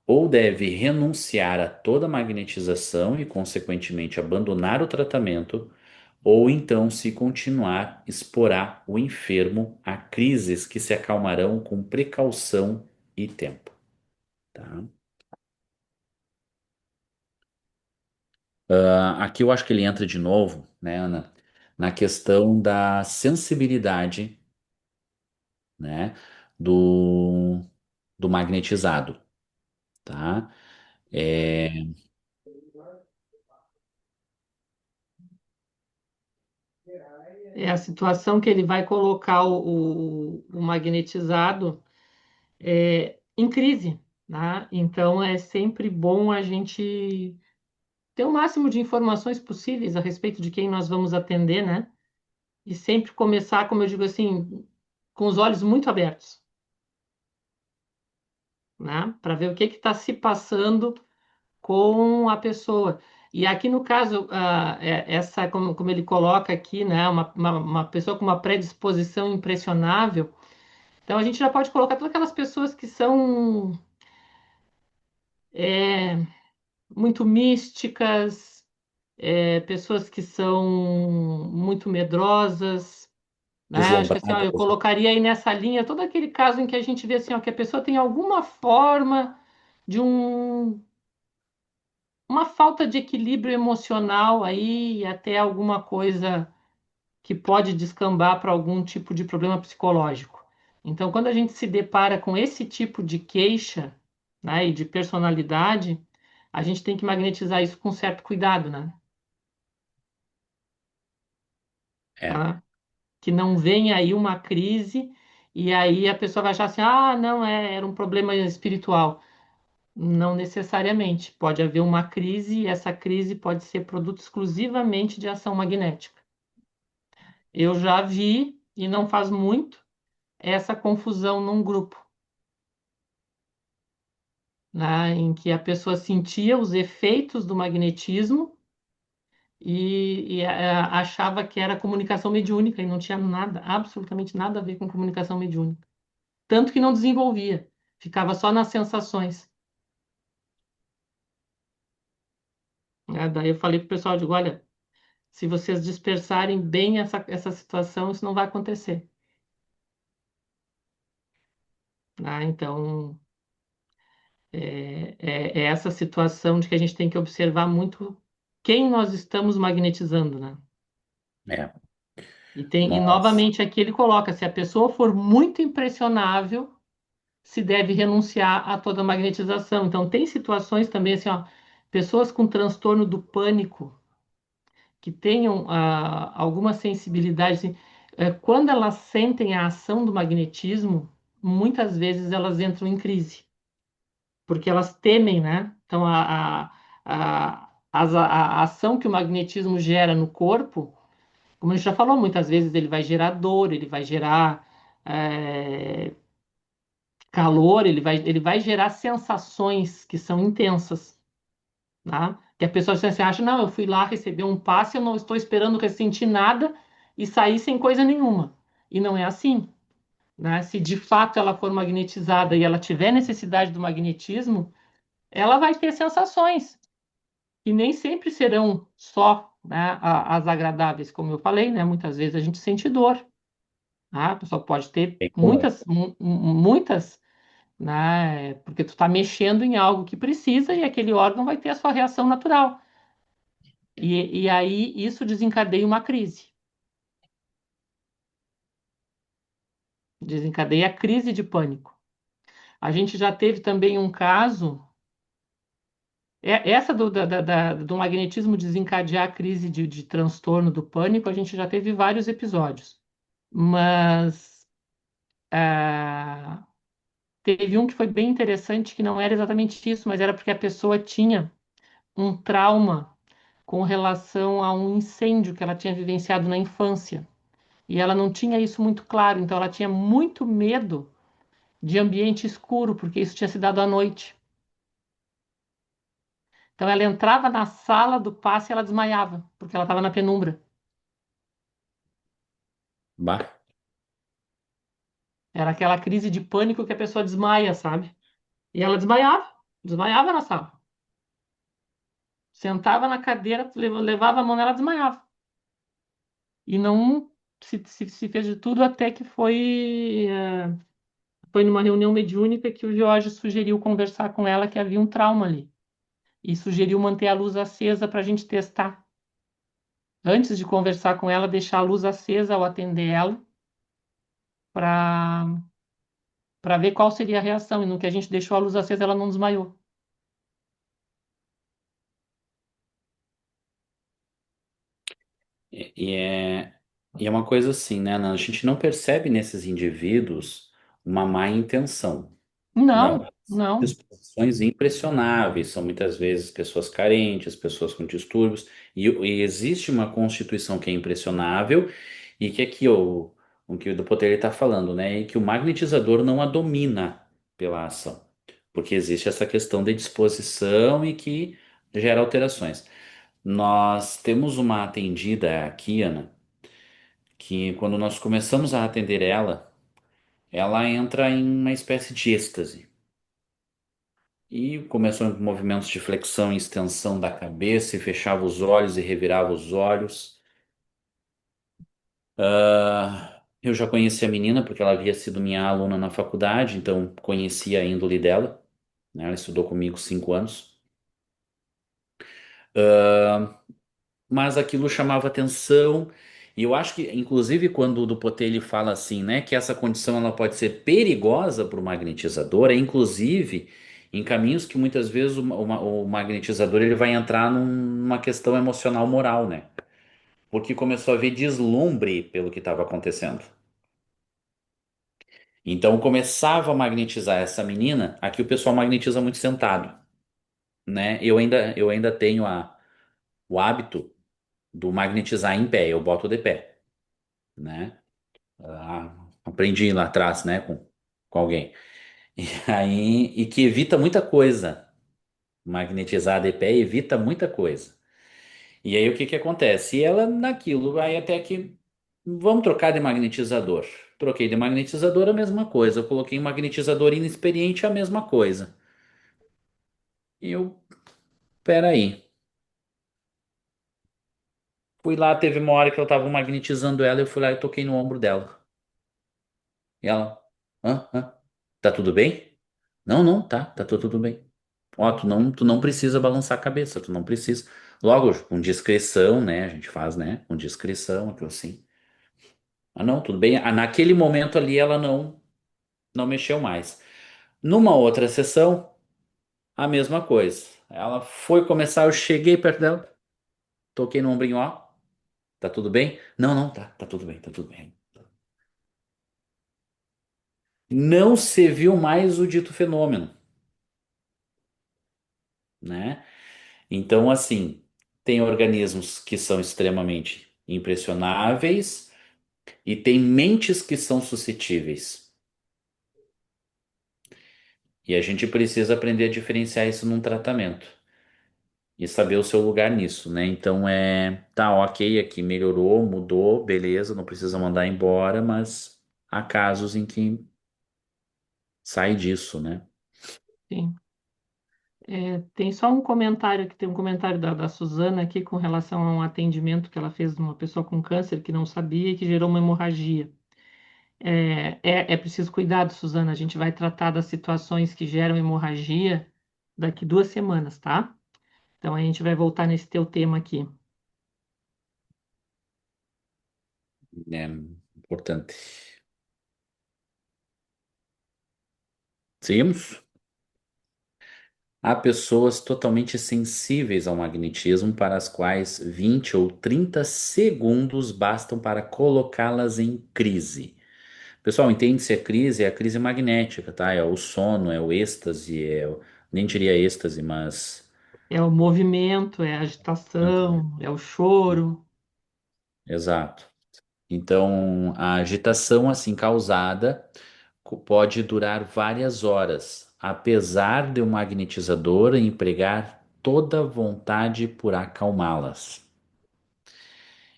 Speaker 2: Ou deve renunciar a toda magnetização e, consequentemente, abandonar o tratamento, ou então, se continuar, exporá o enfermo a crises que se acalmarão com precaução e tempo. Tá? Aqui eu acho que ele entra de novo, né, Ana, na questão da sensibilidade, né, do, do magnetizado, tá? É,
Speaker 1: É a situação que ele vai colocar o magnetizado em crise, né? Então é sempre bom a gente ter o máximo de informações possíveis a respeito de quem nós vamos atender, né? E sempre começar, como eu digo assim, com os olhos muito abertos, né? Para ver o que está se passando com a pessoa. E aqui no caso, essa, como ele coloca aqui, né? Uma pessoa com uma predisposição impressionável. Então a gente já pode colocar todas aquelas pessoas que são é, muito místicas, pessoas que são muito medrosas, né? Acho que assim, ó, eu
Speaker 2: deslumbradas, né?
Speaker 1: colocaria aí nessa linha todo aquele caso em que a gente vê assim, ó, que a pessoa tem alguma forma de uma falta de equilíbrio emocional aí, até alguma coisa que pode descambar para algum tipo de problema psicológico. Então, quando a gente se depara com esse tipo de queixa, né, e de personalidade, a gente tem que magnetizar isso com certo cuidado, né?
Speaker 2: É,
Speaker 1: Tá? Que não venha aí uma crise e aí a pessoa vai achar assim, ah, não, era um problema espiritual. Não necessariamente. Pode haver uma crise e essa crise pode ser produto exclusivamente de ação magnética. Eu já vi, e não faz muito, essa confusão num grupo, né, em que a pessoa sentia os efeitos do magnetismo e achava que era comunicação mediúnica e não tinha nada, absolutamente nada a ver com comunicação mediúnica. Tanto que não desenvolvia, ficava só nas sensações. Né? Daí eu falei para o pessoal, digo, olha, se vocês dispersarem bem essa situação, isso não vai acontecer. Né? Então, é essa situação de que a gente tem que observar muito quem nós estamos magnetizando, né?
Speaker 2: é.
Speaker 1: E
Speaker 2: Nossa,
Speaker 1: novamente aqui ele coloca, se a pessoa for muito impressionável, se deve renunciar a toda magnetização. Então, tem situações também assim, ó, pessoas com transtorno do pânico, que tenham alguma sensibilidade, assim, quando elas sentem a ação do magnetismo, muitas vezes elas entram em crise, porque elas temem, né? Então, a ação que o magnetismo gera no corpo, como a gente já falou, muitas vezes ele vai gerar dor, ele vai gerar calor, ele vai gerar sensações que são intensas, né? Que a pessoa assim, acha, não, eu fui lá receber um passe, eu não estou esperando ressentir nada e sair sem coisa nenhuma. E não é assim, né? Se de fato ela for magnetizada e ela tiver necessidade do magnetismo, ela vai ter sensações que nem sempre serão só, né, as agradáveis, como eu falei, né? Muitas vezes a gente sente dor, né? A pessoa pode ter
Speaker 2: bem comum.
Speaker 1: muitas, né? Porque tu está mexendo em algo que precisa e aquele órgão vai ter a sua reação natural. E aí isso desencadeia uma crise. Desencadeia a crise de pânico. A gente já teve também um caso, essa do magnetismo desencadear a crise de transtorno do pânico, a gente já teve vários episódios. Mas teve um que foi bem interessante, que não era exatamente isso, mas era porque a pessoa tinha um trauma com relação a um incêndio que ela tinha vivenciado na infância. E ela não tinha isso muito claro, então ela tinha muito medo de ambiente escuro, porque isso tinha se dado à noite. Então ela entrava na sala do passe e ela desmaiava, porque ela estava na penumbra.
Speaker 2: Bah,
Speaker 1: Era aquela crise de pânico que a pessoa desmaia, sabe? E ela desmaiava na sala. Sentava na cadeira, levava a mão nela, desmaiava. E não se fez de tudo até que foi numa reunião mediúnica que o Jorge sugeriu conversar com ela que havia um trauma ali. E sugeriu manter a luz acesa para a gente testar. Antes de conversar com ela, deixar a luz acesa ao atender ela, para ver qual seria a reação. E no que a gente deixou a luz acesa, ela não desmaiou.
Speaker 2: e é uma coisa assim, né, Ana? A gente não percebe nesses indivíduos uma má intenção. Não,
Speaker 1: Não, não.
Speaker 2: disposições impressionáveis, são muitas vezes pessoas carentes, pessoas com distúrbios, e existe uma constituição que é impressionável e que aqui o que o do Poder está falando, né, e que o magnetizador não a domina pela ação, porque existe essa questão de disposição e que gera alterações. Nós temos uma atendida aqui, Ana, que quando nós começamos a atender ela, ela entra em uma espécie de êxtase. E começou com movimentos de flexão e extensão da cabeça, e fechava os olhos e revirava os olhos. Eu já conhecia a menina porque ela havia sido minha aluna na faculdade, então conhecia a índole dela, né? Ela estudou comigo 5 anos. Mas aquilo chamava atenção E eu acho que, inclusive, quando o Dupotet ele fala assim, né, que essa condição ela pode ser perigosa para o magnetizador, é inclusive em caminhos que muitas vezes o magnetizador ele vai entrar numa questão emocional moral, né? Porque começou a ver deslumbre pelo que estava acontecendo. Então começava a magnetizar essa menina. Aqui o pessoal magnetiza muito sentado, né? Eu ainda tenho o hábito do magnetizar em pé, eu boto de pé, né? Aprendi lá atrás, né, com alguém. E aí, e que evita muita coisa. Magnetizar de pé evita muita coisa. E aí o que que acontece? E ela naquilo, aí até que vamos trocar de magnetizador. Troquei de magnetizador, a mesma coisa. Eu coloquei um magnetizador inexperiente, a mesma coisa. E eu, peraí. Fui lá, teve uma hora que eu tava magnetizando ela, eu fui lá e toquei no ombro dela. E ela, hã? Hã? Tá tudo bem? Não, não, tá tudo bem. Ó, tu não precisa balançar a cabeça, tu não precisa. Logo, com discrição, né? A gente faz, né? Com discrição, aquilo assim. Ah, não, tudo bem. Ah, naquele momento ali ela não mexeu mais. Numa outra sessão, a mesma coisa. Ela foi começar, eu cheguei perto dela, toquei no ombrinho, ó, tá tudo bem? Não, não, tá tudo bem, tá tudo bem. Não se viu mais o dito fenômeno, né? Então, assim, tem organismos que são extremamente impressionáveis e tem mentes que são suscetíveis. E a gente precisa aprender a diferenciar isso num tratamento e saber o seu lugar nisso, né? Então tá ok aqui, melhorou, mudou, beleza, não precisa mandar embora, mas há casos em que sai disso, né?
Speaker 1: Sim. Tem só um comentário aqui, tem um comentário da Suzana aqui com relação a um atendimento que ela fez de uma pessoa com câncer que não sabia e que gerou uma hemorragia. É preciso cuidado, Suzana. A gente vai tratar das situações que geram hemorragia daqui 2 semanas, tá? Então a gente vai voltar nesse teu tema aqui.
Speaker 2: É importante. Seguimos? Há pessoas totalmente sensíveis ao magnetismo para as quais 20 ou 30 segundos bastam para colocá-las em crise. Pessoal, entende se a crise é a crise magnética, tá? É o sono, é o êxtase, nem diria êxtase, mas
Speaker 1: É o movimento, é a agitação, é o choro.
Speaker 2: exato. Então, a agitação assim causada pode durar várias horas, apesar de o magnetizador empregar toda a vontade por acalmá-las.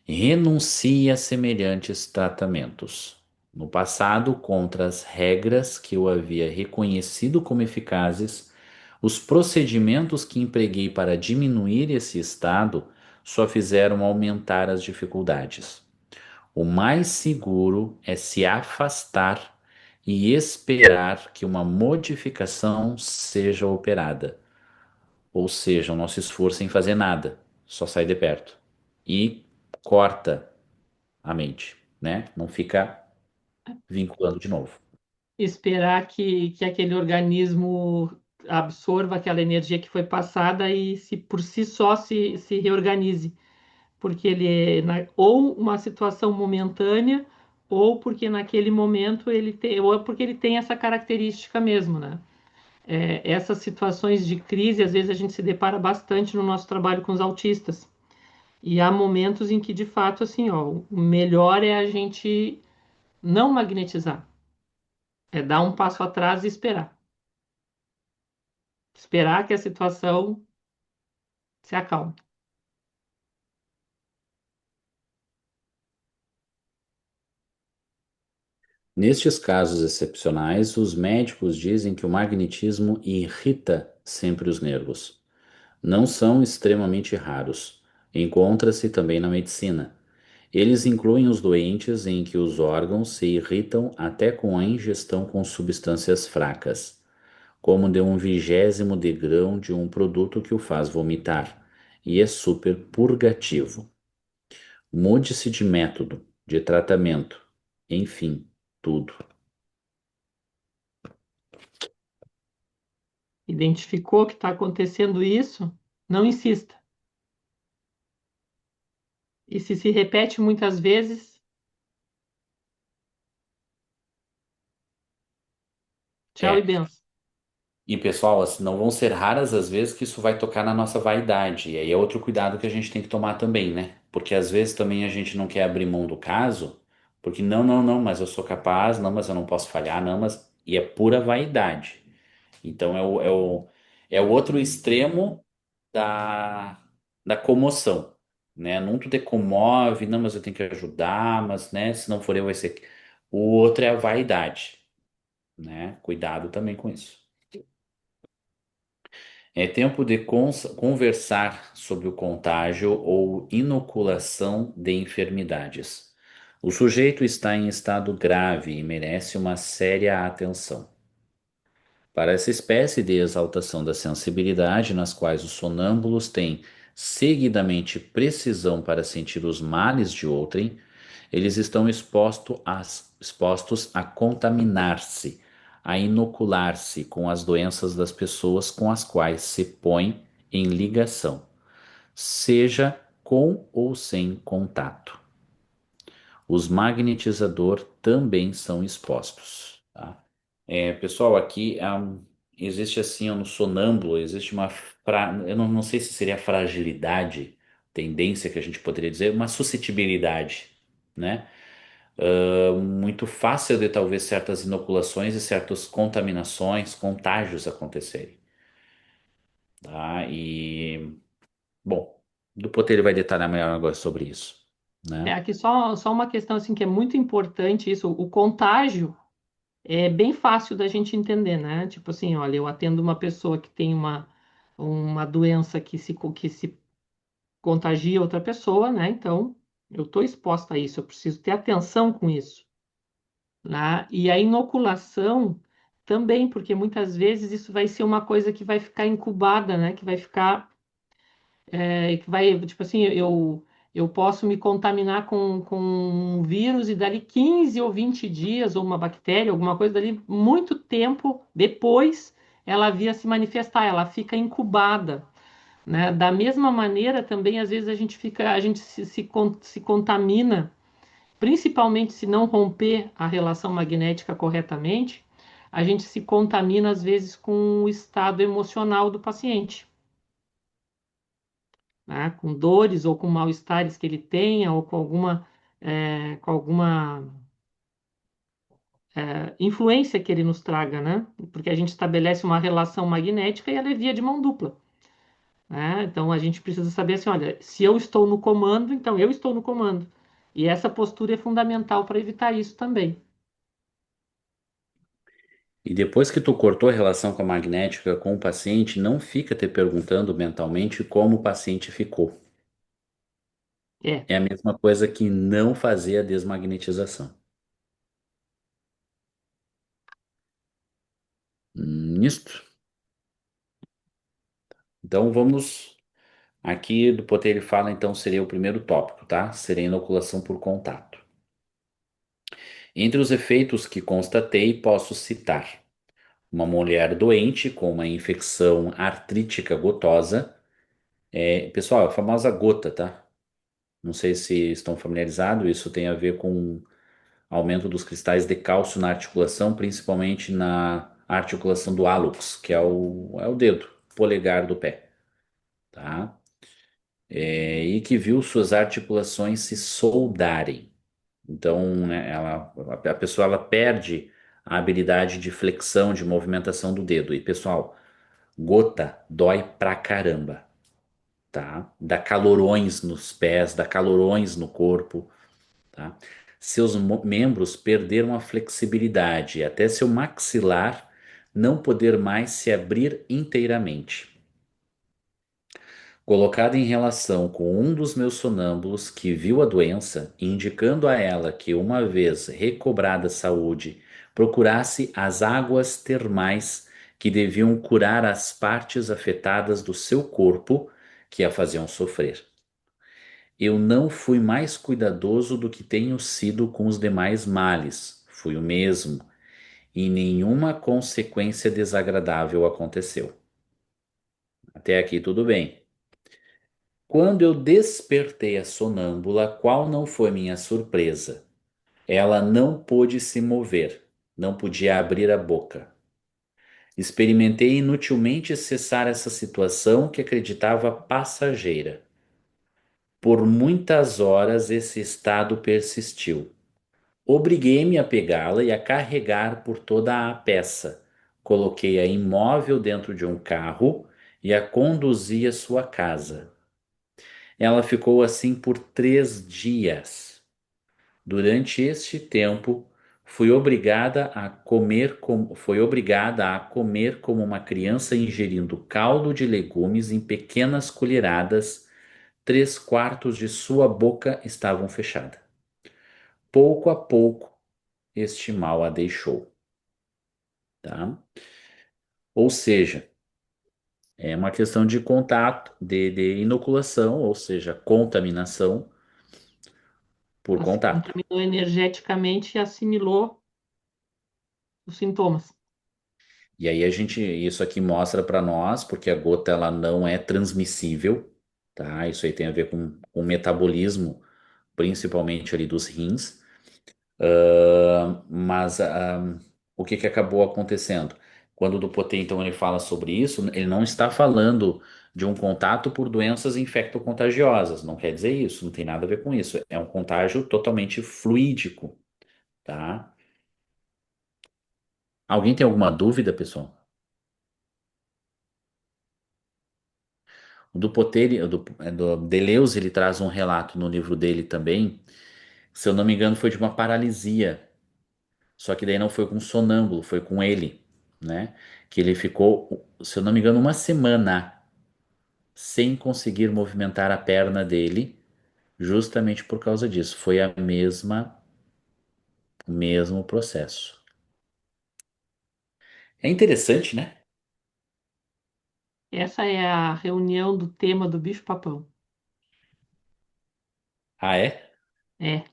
Speaker 2: Renuncie a semelhantes tratamentos. No passado, contra as regras que eu havia reconhecido como eficazes, os procedimentos que empreguei para diminuir esse estado só fizeram aumentar as dificuldades. O mais seguro é se afastar e esperar que uma modificação seja operada. Ou seja, o nosso esforço em fazer nada, só sai de perto. E corta a mente, né? Não fica vinculando de novo.
Speaker 1: Esperar que aquele organismo absorva aquela energia que foi passada e se por si só se reorganize, porque ele ou uma situação momentânea, ou porque naquele momento ele tem, ou porque ele tem essa característica mesmo, né? Essas situações de crise, às vezes a gente se depara bastante no nosso trabalho com os autistas. E há momentos em que, de fato, assim, ó, o melhor é a gente não magnetizar, é dar um passo atrás e esperar. Esperar que a situação se acalme.
Speaker 2: Nestes casos excepcionais, os médicos dizem que o magnetismo irrita sempre os nervos. Não são extremamente raros. Encontra-se também na medicina. Eles incluem os doentes em que os órgãos se irritam até com a ingestão com substâncias fracas, como de 1/20 de grão de um produto que o faz vomitar, e é super purgativo. Mude-se de método, de tratamento, enfim, tudo.
Speaker 1: Identificou que está acontecendo isso, não insista. E se repete muitas vezes, tchau e
Speaker 2: É,
Speaker 1: benção.
Speaker 2: e pessoal, assim, não vão ser raras as vezes que isso vai tocar na nossa vaidade. E aí é outro cuidado que a gente tem que tomar também, né? Porque às vezes também a gente não quer abrir mão do caso, porque não, não, não, mas eu sou capaz, não, mas eu não posso falhar, não, mas. E é pura vaidade. Então é o outro extremo da, da comoção, né? Num tu te comove, não, mas eu tenho que ajudar, mas, né, se não for eu, vai ser. O outro é a vaidade, né? Cuidado também com isso. É tempo de conversar sobre o contágio ou inoculação de enfermidades. O sujeito está em estado grave e merece uma séria atenção. Para essa espécie de exaltação da sensibilidade, nas quais os sonâmbulos têm seguidamente precisão para sentir os males de outrem, eles estão expostos a contaminar-se, a inocular-se com as doenças das pessoas com as quais se põem em ligação, seja com ou sem contato. Os magnetizador também são expostos, tá? Pessoal, aqui existe assim, no sonâmbulo, existe eu não sei se seria fragilidade, tendência que a gente poderia dizer, uma suscetibilidade, né? Muito fácil de talvez certas inoculações e certas contaminações, contágios acontecerem, tá? E, bom, do Poder ele vai detalhar melhor agora sobre isso,
Speaker 1: É,
Speaker 2: né?
Speaker 1: aqui só uma questão assim que é muito importante isso, o contágio é bem fácil da gente entender, né? Tipo assim, olha, eu atendo uma pessoa que tem uma doença que se contagia outra pessoa, né? Então, eu estou exposta a isso, eu preciso ter atenção com isso, né? E a inoculação também, porque muitas vezes isso vai ser uma coisa que vai ficar incubada, né? Que vai ficar, que vai, tipo assim, eu posso me contaminar com um vírus e dali 15 ou 20 dias, ou uma bactéria, alguma coisa dali, muito tempo depois, ela via se manifestar, ela fica incubada, né? Da mesma maneira, também, às vezes, a gente se contamina, principalmente se não romper a relação magnética corretamente, a gente se contamina, às vezes, com o estado emocional do paciente, né? Com dores ou com mal-estares que ele tenha, ou com alguma influência que ele nos traga, né? Porque a gente estabelece uma relação magnética e ela é via de mão dupla, né? Então a gente precisa saber assim, olha, se eu estou no comando, então eu estou no comando. E essa postura é fundamental para evitar isso também.
Speaker 2: E depois que tu cortou a relação com a magnética com o paciente, não fica te perguntando mentalmente como o paciente ficou.
Speaker 1: É,
Speaker 2: É a mesma coisa que não fazer a desmagnetização. Nisto. Então vamos aqui do Poder ele fala, então seria o primeiro tópico, tá? Seria inoculação por contato. Entre os efeitos que constatei, posso citar uma mulher doente com uma infecção artrítica gotosa. Pessoal, a famosa gota, tá? Não sei se estão familiarizados, isso tem a ver com aumento dos cristais de cálcio na articulação, principalmente na articulação do hálux, que é o dedo, polegar do pé, tá? E que viu suas articulações se soldarem. Então, né, a pessoa ela perde a habilidade de flexão, de movimentação do dedo. E, pessoal, gota dói pra caramba, tá? Dá calorões nos pés, dá calorões no corpo, tá? Seus membros perderam a flexibilidade, até seu maxilar não poder mais se abrir inteiramente. Colocado em relação com um dos meus sonâmbulos que viu a doença, indicando a ela que, uma vez recobrada a saúde, procurasse as águas termais que deviam curar as partes afetadas do seu corpo que a faziam sofrer. Eu não fui mais cuidadoso do que tenho sido com os demais males. Fui o mesmo, e nenhuma consequência desagradável aconteceu. Até aqui tudo bem. Quando eu despertei a sonâmbula, qual não foi minha surpresa? Ela não pôde se mover, não podia abrir a boca. Experimentei inutilmente cessar essa situação que acreditava passageira. Por muitas horas esse estado persistiu. Obriguei-me a pegá-la e a carregar por toda a peça. Coloquei-a imóvel dentro de um carro e a conduzi à sua casa. Ela ficou assim por 3 dias. Durante este tempo, fui obrigada a comer como uma criança ingerindo caldo de legumes em pequenas colheradas. 3 quartos de sua boca estavam fechadas. Pouco a pouco, este mal a deixou, tá? Ou seja, é uma questão de contato, de inoculação, ou seja, contaminação por
Speaker 1: Ela se
Speaker 2: contato.
Speaker 1: contaminou energeticamente e assimilou os sintomas.
Speaker 2: E aí isso aqui mostra para nós, porque a gota ela não é transmissível, tá? Isso aí tem a ver com o metabolismo, principalmente ali dos rins. Mas o que que acabou acontecendo? Quando o Dupotet, então, ele fala sobre isso, ele não está falando de um contato por doenças infectocontagiosas, não quer dizer isso, não tem nada a ver com isso. É um contágio totalmente fluídico, tá? Alguém tem alguma dúvida, pessoal? O Dupotet, do Deleuze, ele traz um relato no livro dele também, se eu não me engano, foi de uma paralisia. Só que daí não foi com sonâmbulo, foi com ele, né? Que ele ficou, se eu não me engano, uma semana sem conseguir movimentar a perna dele, justamente por causa disso. Foi o mesmo processo. É interessante, né?
Speaker 1: Essa é a reunião do tema do bicho-papão.
Speaker 2: Ah, é?
Speaker 1: É.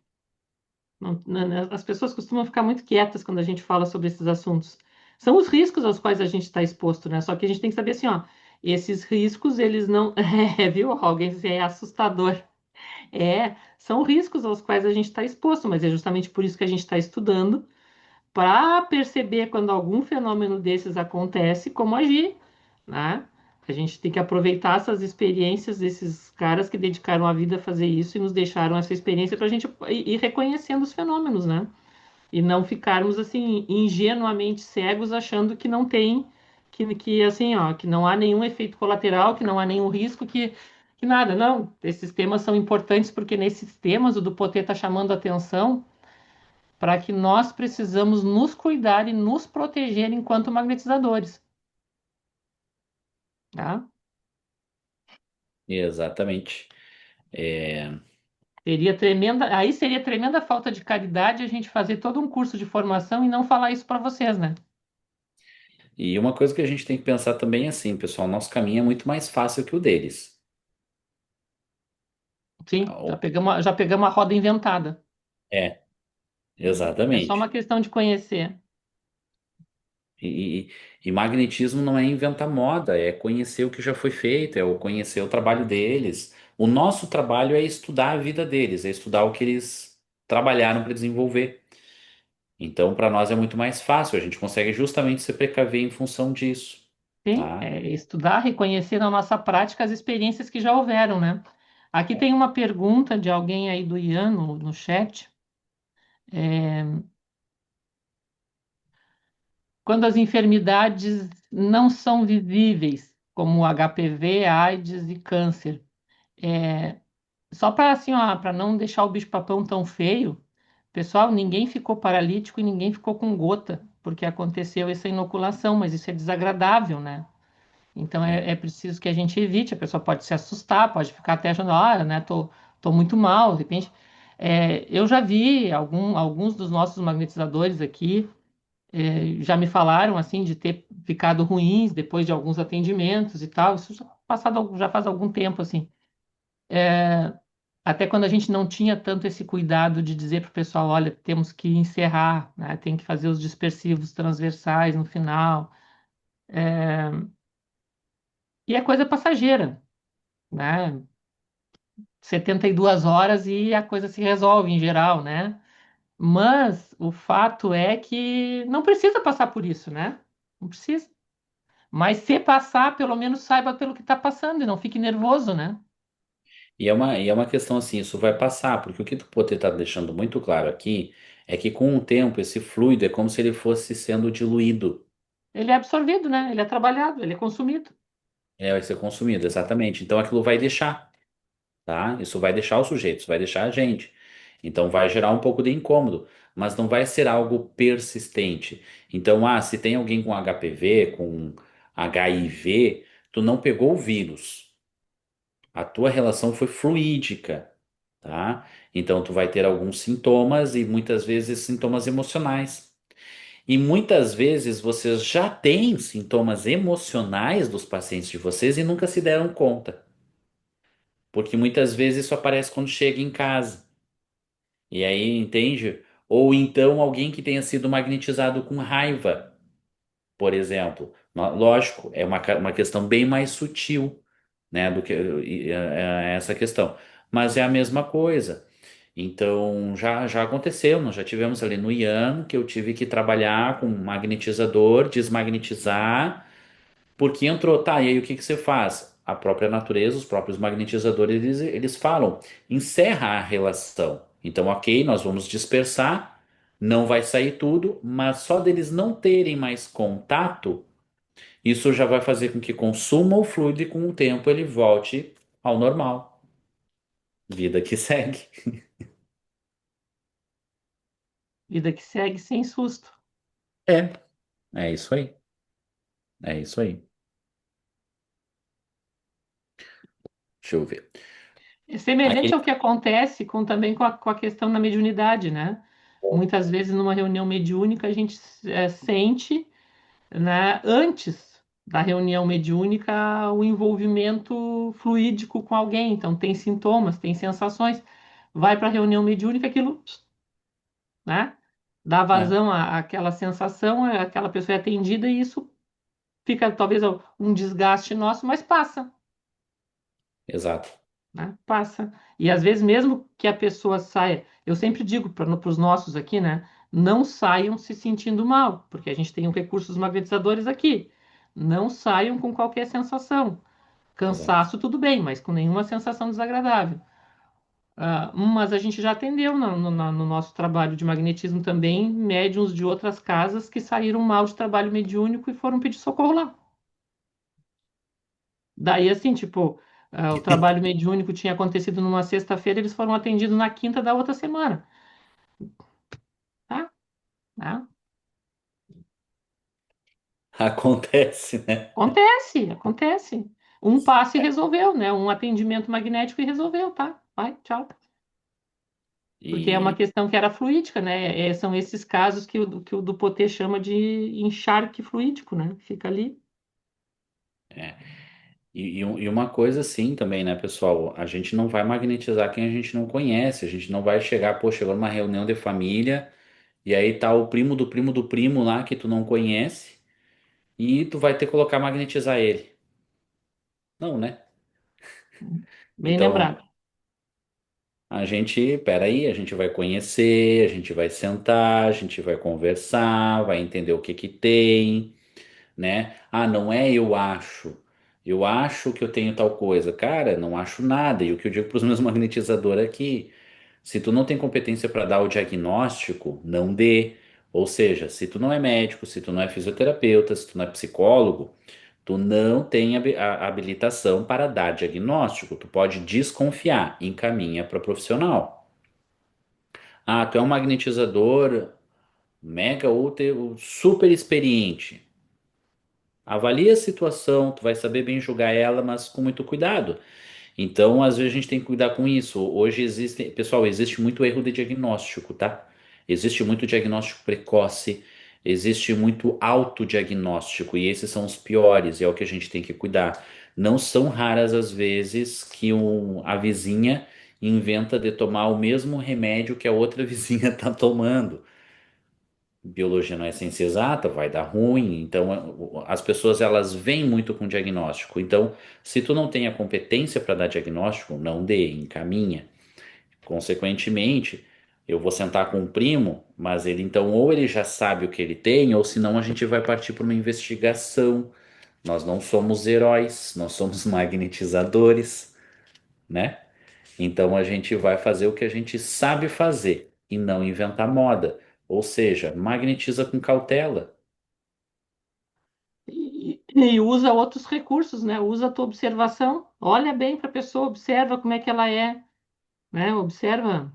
Speaker 1: As pessoas costumam ficar muito quietas quando a gente fala sobre esses assuntos. São os riscos aos quais a gente está exposto, né? Só que a gente tem que saber assim, ó, esses riscos, eles não. É, viu? Alguém disse, é assustador. É, são riscos aos quais a gente está exposto, mas é justamente por isso que a gente está estudando, para perceber quando algum fenômeno desses acontece, como agir, né? A gente tem que aproveitar essas experiências desses caras que dedicaram a vida a fazer isso e nos deixaram essa experiência para a gente ir reconhecendo os fenômenos, né? E não ficarmos assim ingenuamente cegos achando que não tem, que assim, ó, que não há nenhum efeito colateral, que não há nenhum risco, que nada. Não, esses temas são importantes porque nesses temas o Dupotet está chamando a atenção para que nós precisamos nos cuidar e nos proteger enquanto magnetizadores, tá?
Speaker 2: Exatamente. É,
Speaker 1: Seria tremenda falta de caridade a gente fazer todo um curso de formação e não falar isso para vocês, né?
Speaker 2: e uma coisa que a gente tem que pensar também é assim, pessoal, nosso caminho é muito mais fácil que o deles.
Speaker 1: Sim, já pegamos a roda inventada.
Speaker 2: É,
Speaker 1: É só uma
Speaker 2: exatamente.
Speaker 1: questão de conhecer.
Speaker 2: E, e magnetismo não é inventar moda, é conhecer o que já foi feito, é o conhecer o trabalho deles. O nosso trabalho é estudar a vida deles, é estudar o que eles trabalharam para desenvolver. Então, para nós é muito mais fácil, a gente consegue justamente se precaver em função disso,
Speaker 1: Sim,
Speaker 2: tá?
Speaker 1: é estudar, reconhecer na nossa prática as experiências que já houveram, né? Aqui tem uma pergunta de alguém aí do Ian no chat. É, quando as enfermidades não são visíveis, como HPV, AIDS e câncer, é, só para assim, para não deixar o bicho-papão tão feio, pessoal, ninguém ficou paralítico e ninguém ficou com gota, porque aconteceu essa inoculação, mas isso é desagradável, né? Então
Speaker 2: É.
Speaker 1: é preciso que a gente evite. A pessoa pode se assustar, pode ficar até achando, né, tô muito mal, de repente. Eu já vi alguns dos nossos magnetizadores aqui, já me falaram assim de ter ficado ruins depois de alguns atendimentos e tal. Isso já faz algum tempo assim. até quando a gente não tinha tanto esse cuidado de dizer para o pessoal, olha, temos que encerrar, né? Tem que fazer os dispersivos transversais no final. E é coisa passageira, né? 72 horas e a coisa se resolve em geral, né? Mas o fato é que não precisa passar por isso, né? Não precisa. Mas se passar, pelo menos saiba pelo que está passando e não fique nervoso, né?
Speaker 2: E é uma questão assim, isso vai passar, porque o que tu pode estar deixando muito claro aqui é que com o tempo esse fluido é como se ele fosse sendo diluído.
Speaker 1: Ele é absorvido, né? Ele é trabalhado, ele é consumido.
Speaker 2: Vai ser consumido, exatamente. Então aquilo vai deixar, tá? Isso vai deixar o sujeito, isso vai deixar a gente. Então vai gerar um pouco de incômodo, mas não vai ser algo persistente. Então, se tem alguém com HPV, com HIV, tu não pegou o vírus. A tua relação foi fluídica, tá? Então tu vai ter alguns sintomas e muitas vezes sintomas emocionais. E muitas vezes vocês já têm sintomas emocionais dos pacientes de vocês e nunca se deram conta. Porque muitas vezes isso aparece quando chega em casa. E aí, entende? Ou então alguém que tenha sido magnetizado com raiva, por exemplo. Lógico, é uma questão bem mais sutil, né, do que essa questão. Mas é a mesma coisa. Então, já aconteceu, nós já tivemos ali no IAN que eu tive que trabalhar com um magnetizador, desmagnetizar. Porque entrou, tá, e aí o que que você faz? A própria natureza, os próprios magnetizadores, eles falam, encerra a relação. Então, ok, nós vamos dispersar, não vai sair tudo, mas só deles não terem mais contato, isso já vai fazer com que consuma o fluido e com o tempo ele volte ao normal. Vida que segue.
Speaker 1: Vida que segue sem susto.
Speaker 2: É, é isso aí. É isso aí. Deixa eu ver.
Speaker 1: É semelhante
Speaker 2: Aquele.
Speaker 1: ao que acontece também com a questão da mediunidade, né? Muitas vezes numa reunião mediúnica a gente sente, né, antes da reunião mediúnica o envolvimento fluídico com alguém. Então tem sintomas, tem sensações. Vai para a reunião mediúnica, aquilo, né, dá
Speaker 2: É,
Speaker 1: vazão àquela sensação, aquela pessoa é atendida e isso fica talvez um desgaste nosso, mas passa.
Speaker 2: exato.
Speaker 1: Né? Passa. E às vezes, mesmo que a pessoa saia, eu sempre digo para os nossos aqui, né? Não saiam se sentindo mal, porque a gente tem um recurso dos magnetizadores aqui. Não saiam com qualquer sensação.
Speaker 2: Exato.
Speaker 1: Cansaço, tudo bem, mas com nenhuma sensação desagradável. Mas a gente já atendeu no nosso trabalho de magnetismo também médiuns de outras casas que saíram mal de trabalho mediúnico e foram pedir socorro lá. Daí, assim, tipo, o trabalho mediúnico tinha acontecido numa sexta-feira, eles foram atendidos na quinta da outra semana. Tá? Né?
Speaker 2: Acontece, né?
Speaker 1: Acontece, acontece. Um passe e resolveu, né? Um atendimento magnético e resolveu, tá? Vai, tchau. Porque é uma
Speaker 2: E,
Speaker 1: questão que era fluídica, né? São esses casos que o Dupotê chama de encharque fluídico, né? Fica ali.
Speaker 2: é, e uma coisa assim também, né, pessoal? A gente não vai magnetizar quem a gente não conhece. A gente não vai chegar, pô, chegou numa reunião de família e aí tá o primo do primo do primo lá que tu não conhece e tu vai ter que colocar magnetizar ele. Não, né?
Speaker 1: Bem
Speaker 2: Então,
Speaker 1: lembrado.
Speaker 2: peraí, a gente vai conhecer, a gente vai sentar, a gente vai conversar, vai entender o que que tem, né? Ah, não é eu acho. Eu acho que eu tenho tal coisa. Cara, não acho nada. E o que eu digo para os meus magnetizadores é que se tu não tem competência para dar o diagnóstico, não dê. Ou seja, se tu não é médico, se tu não é fisioterapeuta, se tu não é psicólogo, tu não tem a habilitação para dar diagnóstico. Tu pode desconfiar, encaminha para profissional. Ah, tu é um magnetizador mega ultra super experiente. Avalia a situação, tu vai saber bem julgar ela, mas com muito cuidado. Então, às vezes a gente tem que cuidar com isso. Hoje existe, pessoal, existe muito erro de diagnóstico, tá? Existe muito diagnóstico precoce, existe muito autodiagnóstico, e esses são os piores, e é o que a gente tem que cuidar. Não são raras as vezes que a vizinha inventa de tomar o mesmo remédio que a outra vizinha está tomando. Biologia não é ciência exata, vai dar ruim. Então, as pessoas elas vêm muito com diagnóstico. Então, se tu não tem a competência para dar diagnóstico, não dê, encaminha. Consequentemente, eu vou sentar com um primo, mas ele então ou ele já sabe o que ele tem, ou senão a gente vai partir para uma investigação. Nós não somos heróis, nós somos magnetizadores, né? Então a gente vai fazer o que a gente sabe fazer e não inventar moda. Ou seja, magnetiza com cautela.
Speaker 1: E usa outros recursos, né? Usa a tua observação, olha bem para a pessoa, observa como é que ela é, né? Observa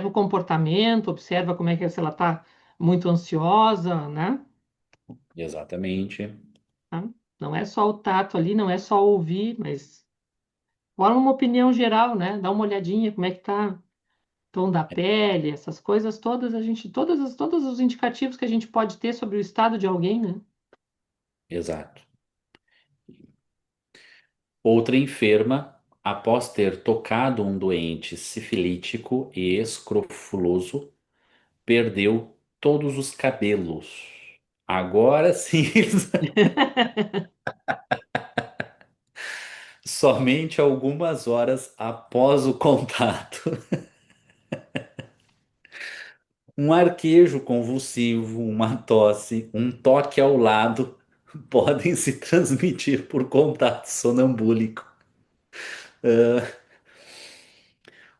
Speaker 1: o comportamento, observa como é que se ela está muito ansiosa, né?
Speaker 2: Exatamente.
Speaker 1: Tá? Não é só o tato ali, não é só ouvir, mas forma uma opinião geral, né? Dá uma olhadinha como é que tá tom da pele, essas coisas todas, todos os indicativos que a gente pode ter sobre o estado de alguém, né?
Speaker 2: Exato. Outra enferma, após ter tocado um doente sifilítico e escrofuloso, perdeu todos os cabelos. Agora sim, somente algumas horas após o contato. Um arquejo convulsivo, uma tosse, um toque ao lado podem se transmitir por contato sonambúlico.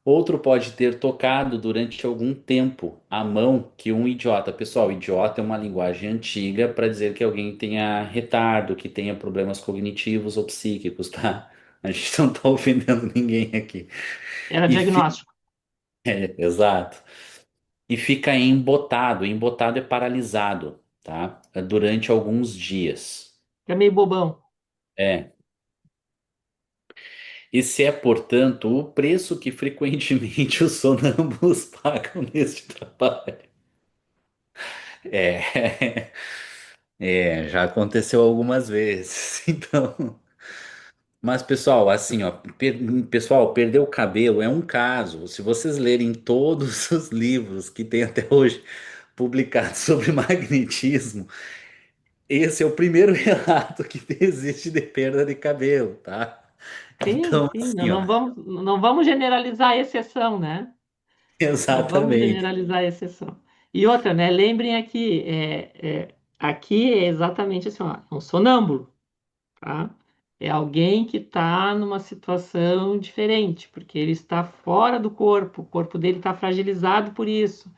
Speaker 2: Outro pode ter tocado durante algum tempo a mão que um idiota. Pessoal, idiota é uma linguagem antiga para dizer que alguém tenha retardo, que tenha problemas cognitivos ou psíquicos, tá? A gente não tá ofendendo ninguém aqui.
Speaker 1: Era
Speaker 2: E
Speaker 1: diagnóstico.
Speaker 2: exato. E fica embotado. Embotado é paralisado, tá? Durante alguns dias.
Speaker 1: É meio bobão.
Speaker 2: É. Esse é, portanto, o preço que frequentemente os sonâmbulos pagam neste trabalho. É, já aconteceu algumas vezes. Então, mas pessoal, assim, ó, pessoal, perder o cabelo é um caso. Se vocês lerem todos os livros que tem até hoje publicados sobre magnetismo, esse é o primeiro relato que existe de perda de cabelo, tá?
Speaker 1: Sim,
Speaker 2: Então,
Speaker 1: sim,
Speaker 2: assim, ó,
Speaker 1: não vamos generalizar a exceção, né? Não vamos
Speaker 2: exatamente.
Speaker 1: generalizar a exceção. E outra, né? Lembrem aqui, aqui é exatamente assim, ó, é um sonâmbulo, tá? É alguém que está numa situação diferente, porque ele está fora do corpo, o corpo dele está fragilizado por isso.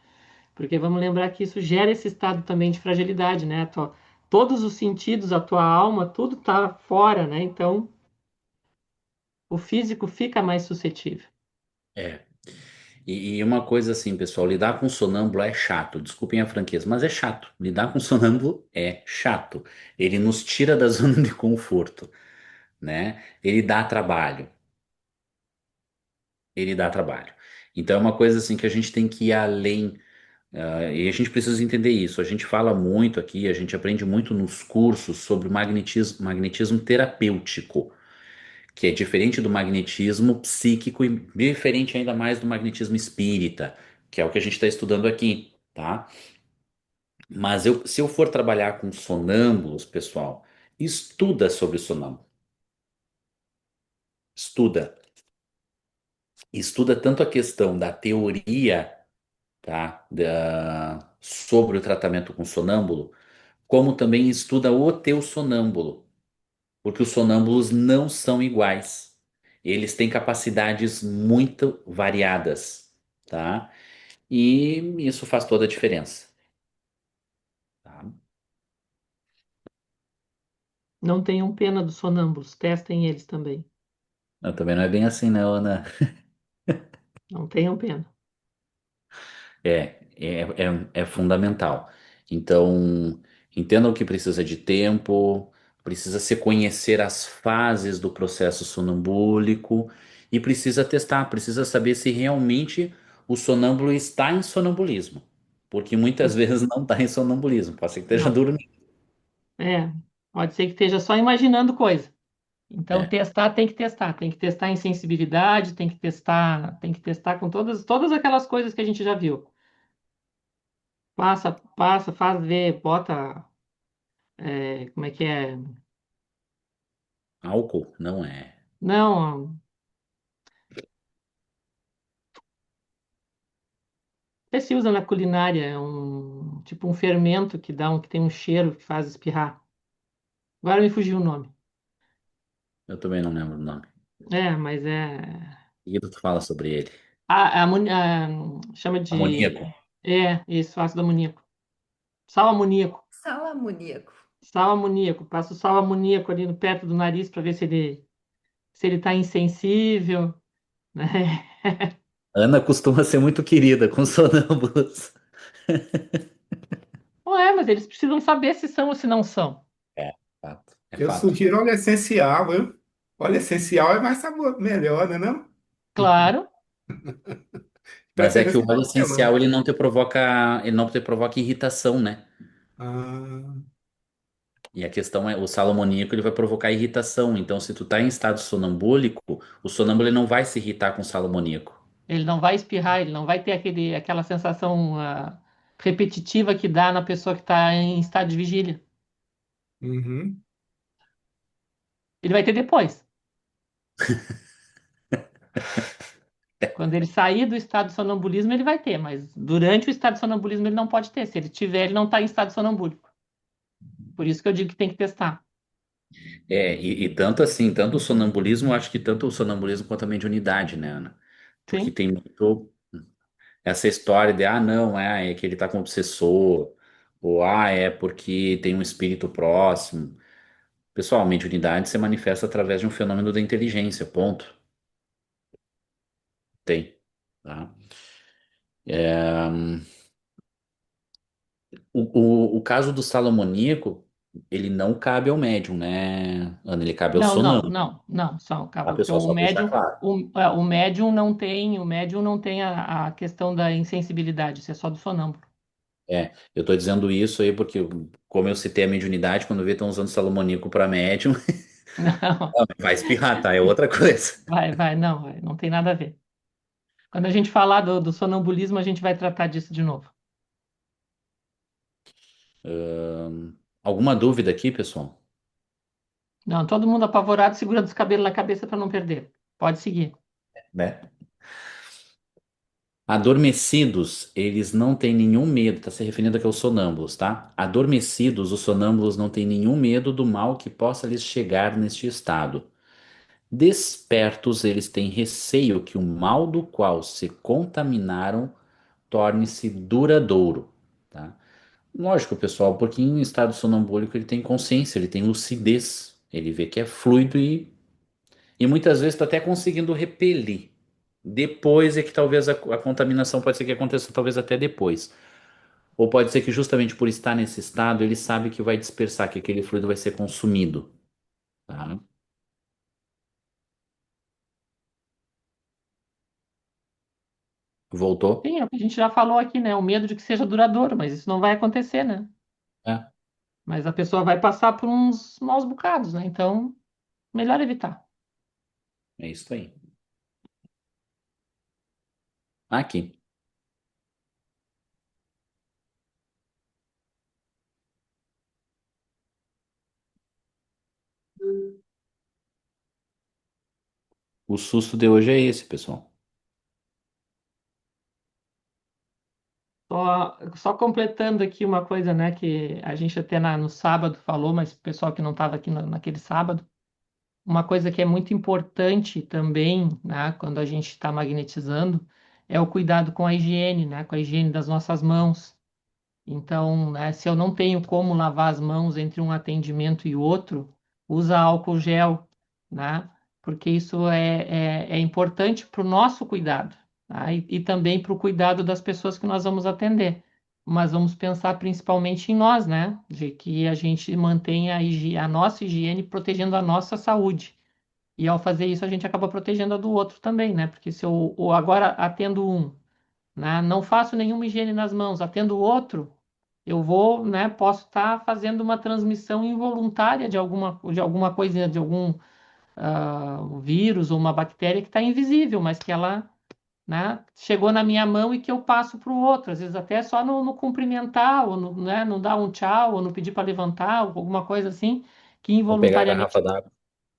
Speaker 1: Porque vamos lembrar que isso gera esse estado também de fragilidade, né? Todos os sentidos, a tua alma, tudo está fora, né? Então, o físico fica mais suscetível.
Speaker 2: É. E uma coisa assim, pessoal, lidar com sonâmbulo é chato. Desculpem a franqueza, mas é chato. Lidar com sonâmbulo é chato. Ele nos tira da zona de conforto, né? Ele dá trabalho. Ele dá trabalho. Então é uma coisa assim que a gente tem que ir além, e a gente precisa entender isso. A gente fala muito aqui, a gente aprende muito nos cursos sobre magnetismo terapêutico, que é diferente do magnetismo psíquico e diferente ainda mais do magnetismo espírita, que é o que a gente está estudando aqui, tá? Mas se eu for trabalhar com sonâmbulos, pessoal, estuda sobre sonâmbulo. Estuda. Estuda tanto a questão da teoria, tá? Sobre o tratamento com sonâmbulo, como também estuda o teu sonâmbulo, porque os sonâmbulos não são iguais. Eles têm capacidades muito variadas, tá? E isso faz toda a diferença, tá?
Speaker 1: Não tenham pena dos sonâmbulos, testem eles também.
Speaker 2: Também não é bem assim, não, Ana.
Speaker 1: Não tenham pena.
Speaker 2: É fundamental. Então, entendam que precisa de tempo, precisa se conhecer as fases do processo sonambúlico e precisa testar, precisa saber se realmente o sonâmbulo está em sonambulismo. Porque muitas vezes não está em sonambulismo, pode ser que esteja
Speaker 1: Não.
Speaker 2: dormindo.
Speaker 1: É, pode ser que esteja só imaginando coisa. Então,
Speaker 2: É,
Speaker 1: testar tem que testar em sensibilidade, tem que testar com todas aquelas coisas que a gente já viu. Passa, faz ver, bota, como é que é?
Speaker 2: álcool não é.
Speaker 1: Não, até se usa na culinária, é um tipo um fermento que tem um cheiro que faz espirrar. Agora me fugiu o nome.
Speaker 2: Eu também não lembro o nome.
Speaker 1: Mas é.
Speaker 2: E tu fala sobre ele.
Speaker 1: Chama
Speaker 2: Amoníaco.
Speaker 1: de. Isso, ácido amoníaco. Sal amoníaco.
Speaker 5: Sal amoníaco.
Speaker 1: Sal amoníaco. Passa o sal amoníaco ali no perto do nariz para ver se ele está insensível, né?
Speaker 2: Ana costuma ser muito querida com sonâmbulos.
Speaker 1: Mas eles precisam saber se são ou se não são.
Speaker 2: É, fato. É
Speaker 6: Eu
Speaker 2: fato.
Speaker 6: sugiro óleo essencial, viu? Óleo essencial é mais sabor, melhor, né, não?
Speaker 1: Claro,
Speaker 2: Mas é que
Speaker 6: Preferência
Speaker 2: o
Speaker 6: de
Speaker 2: óleo
Speaker 6: hortelã.
Speaker 2: essencial ele não te provoca irritação, né?
Speaker 6: Ah,
Speaker 2: E a questão é, o sal amoníaco ele vai provocar irritação. Então, se tu tá em estado sonambúlico, o sonâmbulo ele não vai se irritar com sal amoníaco.
Speaker 1: ele não vai espirrar, ele não vai ter aquela sensação repetitiva que dá na pessoa que está em estado de vigília.
Speaker 6: uhum.
Speaker 1: Ele vai ter depois. Quando ele sair do estado de sonambulismo, ele vai ter, mas durante o estado de sonambulismo ele não pode ter. Se ele tiver, ele não está em estado sonambúlico. Por isso que eu digo que tem que testar.
Speaker 2: E tanto assim, tanto o sonambulismo, eu acho que tanto o sonambulismo quanto a mediunidade, né, Ana? Porque
Speaker 1: Sim.
Speaker 2: tem muito essa história de, não, é que ele tá com obsessor, ou é porque tem um espírito próximo. Pessoal, mediunidade se manifesta através de um fenômeno da inteligência, ponto. Tem. Tá? O caso do salamoníaco, ele não cabe ao médium, né, Ana? Ele cabe ao
Speaker 1: Não, não,
Speaker 2: sonâmbulo.
Speaker 1: não, não, só,
Speaker 2: A
Speaker 1: calma, porque
Speaker 2: pessoa
Speaker 1: o
Speaker 2: só deixar
Speaker 1: médium,
Speaker 2: claro.
Speaker 1: o médium não tem a questão da insensibilidade, isso é só do sonâmbulo.
Speaker 2: Eu tô dizendo isso aí porque, como eu citei a mediunidade, quando vê estão usando salamoníaco para médium,
Speaker 1: Não,
Speaker 2: vai espirrar, tá? É outra coisa.
Speaker 1: não tem nada a ver. Quando a gente falar do sonambulismo, a gente vai tratar disso de novo.
Speaker 2: Alguma dúvida aqui, pessoal?
Speaker 1: Não, todo mundo apavorado, segurando os cabelos na cabeça para não perder. Pode seguir.
Speaker 2: Né? Adormecidos, eles não têm nenhum medo, tá se referindo aqui aos sonâmbulos, tá? Adormecidos, os sonâmbulos não têm nenhum medo do mal que possa lhes chegar neste estado. Despertos, eles têm receio que o mal do qual se contaminaram torne-se duradouro, tá? Lógico, pessoal, porque em estado sonambúlico ele tem consciência, ele tem lucidez, ele vê que é fluido e muitas vezes está até conseguindo repelir. Depois é que talvez a contaminação pode ser que aconteça talvez até depois. Ou pode ser que justamente por estar nesse estado, ele sabe que vai dispersar, que aquele fluido vai ser consumido, tá? Voltou?
Speaker 1: Sim, é o que a gente já falou aqui, né? O medo de que seja duradouro, mas isso não vai acontecer, né?
Speaker 2: É,
Speaker 1: Mas a pessoa vai passar por uns maus bocados, né? Então, melhor evitar.
Speaker 2: é isso aí. Aqui. O susto de hoje é esse, pessoal.
Speaker 1: Só completando aqui uma coisa, né, que a gente até no sábado falou, mas o pessoal que não estava aqui naquele sábado, uma coisa que é muito importante também, né, quando a gente está magnetizando, é o cuidado com a higiene, né, com a higiene das nossas mãos. Então, né, se eu não tenho como lavar as mãos entre um atendimento e outro, usa álcool gel, né? Porque isso é importante para o nosso cuidado, tá? E também para o cuidado das pessoas que nós vamos atender. Mas vamos pensar principalmente em nós, né? De que a gente mantenha a nossa higiene protegendo a nossa saúde. E ao fazer isso, a gente acaba protegendo a do outro também, né? Porque se eu agora atendo um, né, não faço nenhuma higiene nas mãos, atendo o outro, eu vou, posso estar fazendo uma transmissão involuntária de alguma coisa, um vírus ou uma bactéria que está invisível, mas que ela, né, chegou na minha mão e que eu passo para o outro, às vezes até só no cumprimentar, ou no, né, no dar um tchau, ou no pedir para levantar, ou alguma coisa assim, que
Speaker 2: Ou pegar a
Speaker 1: involuntariamente
Speaker 2: garrafa d'água.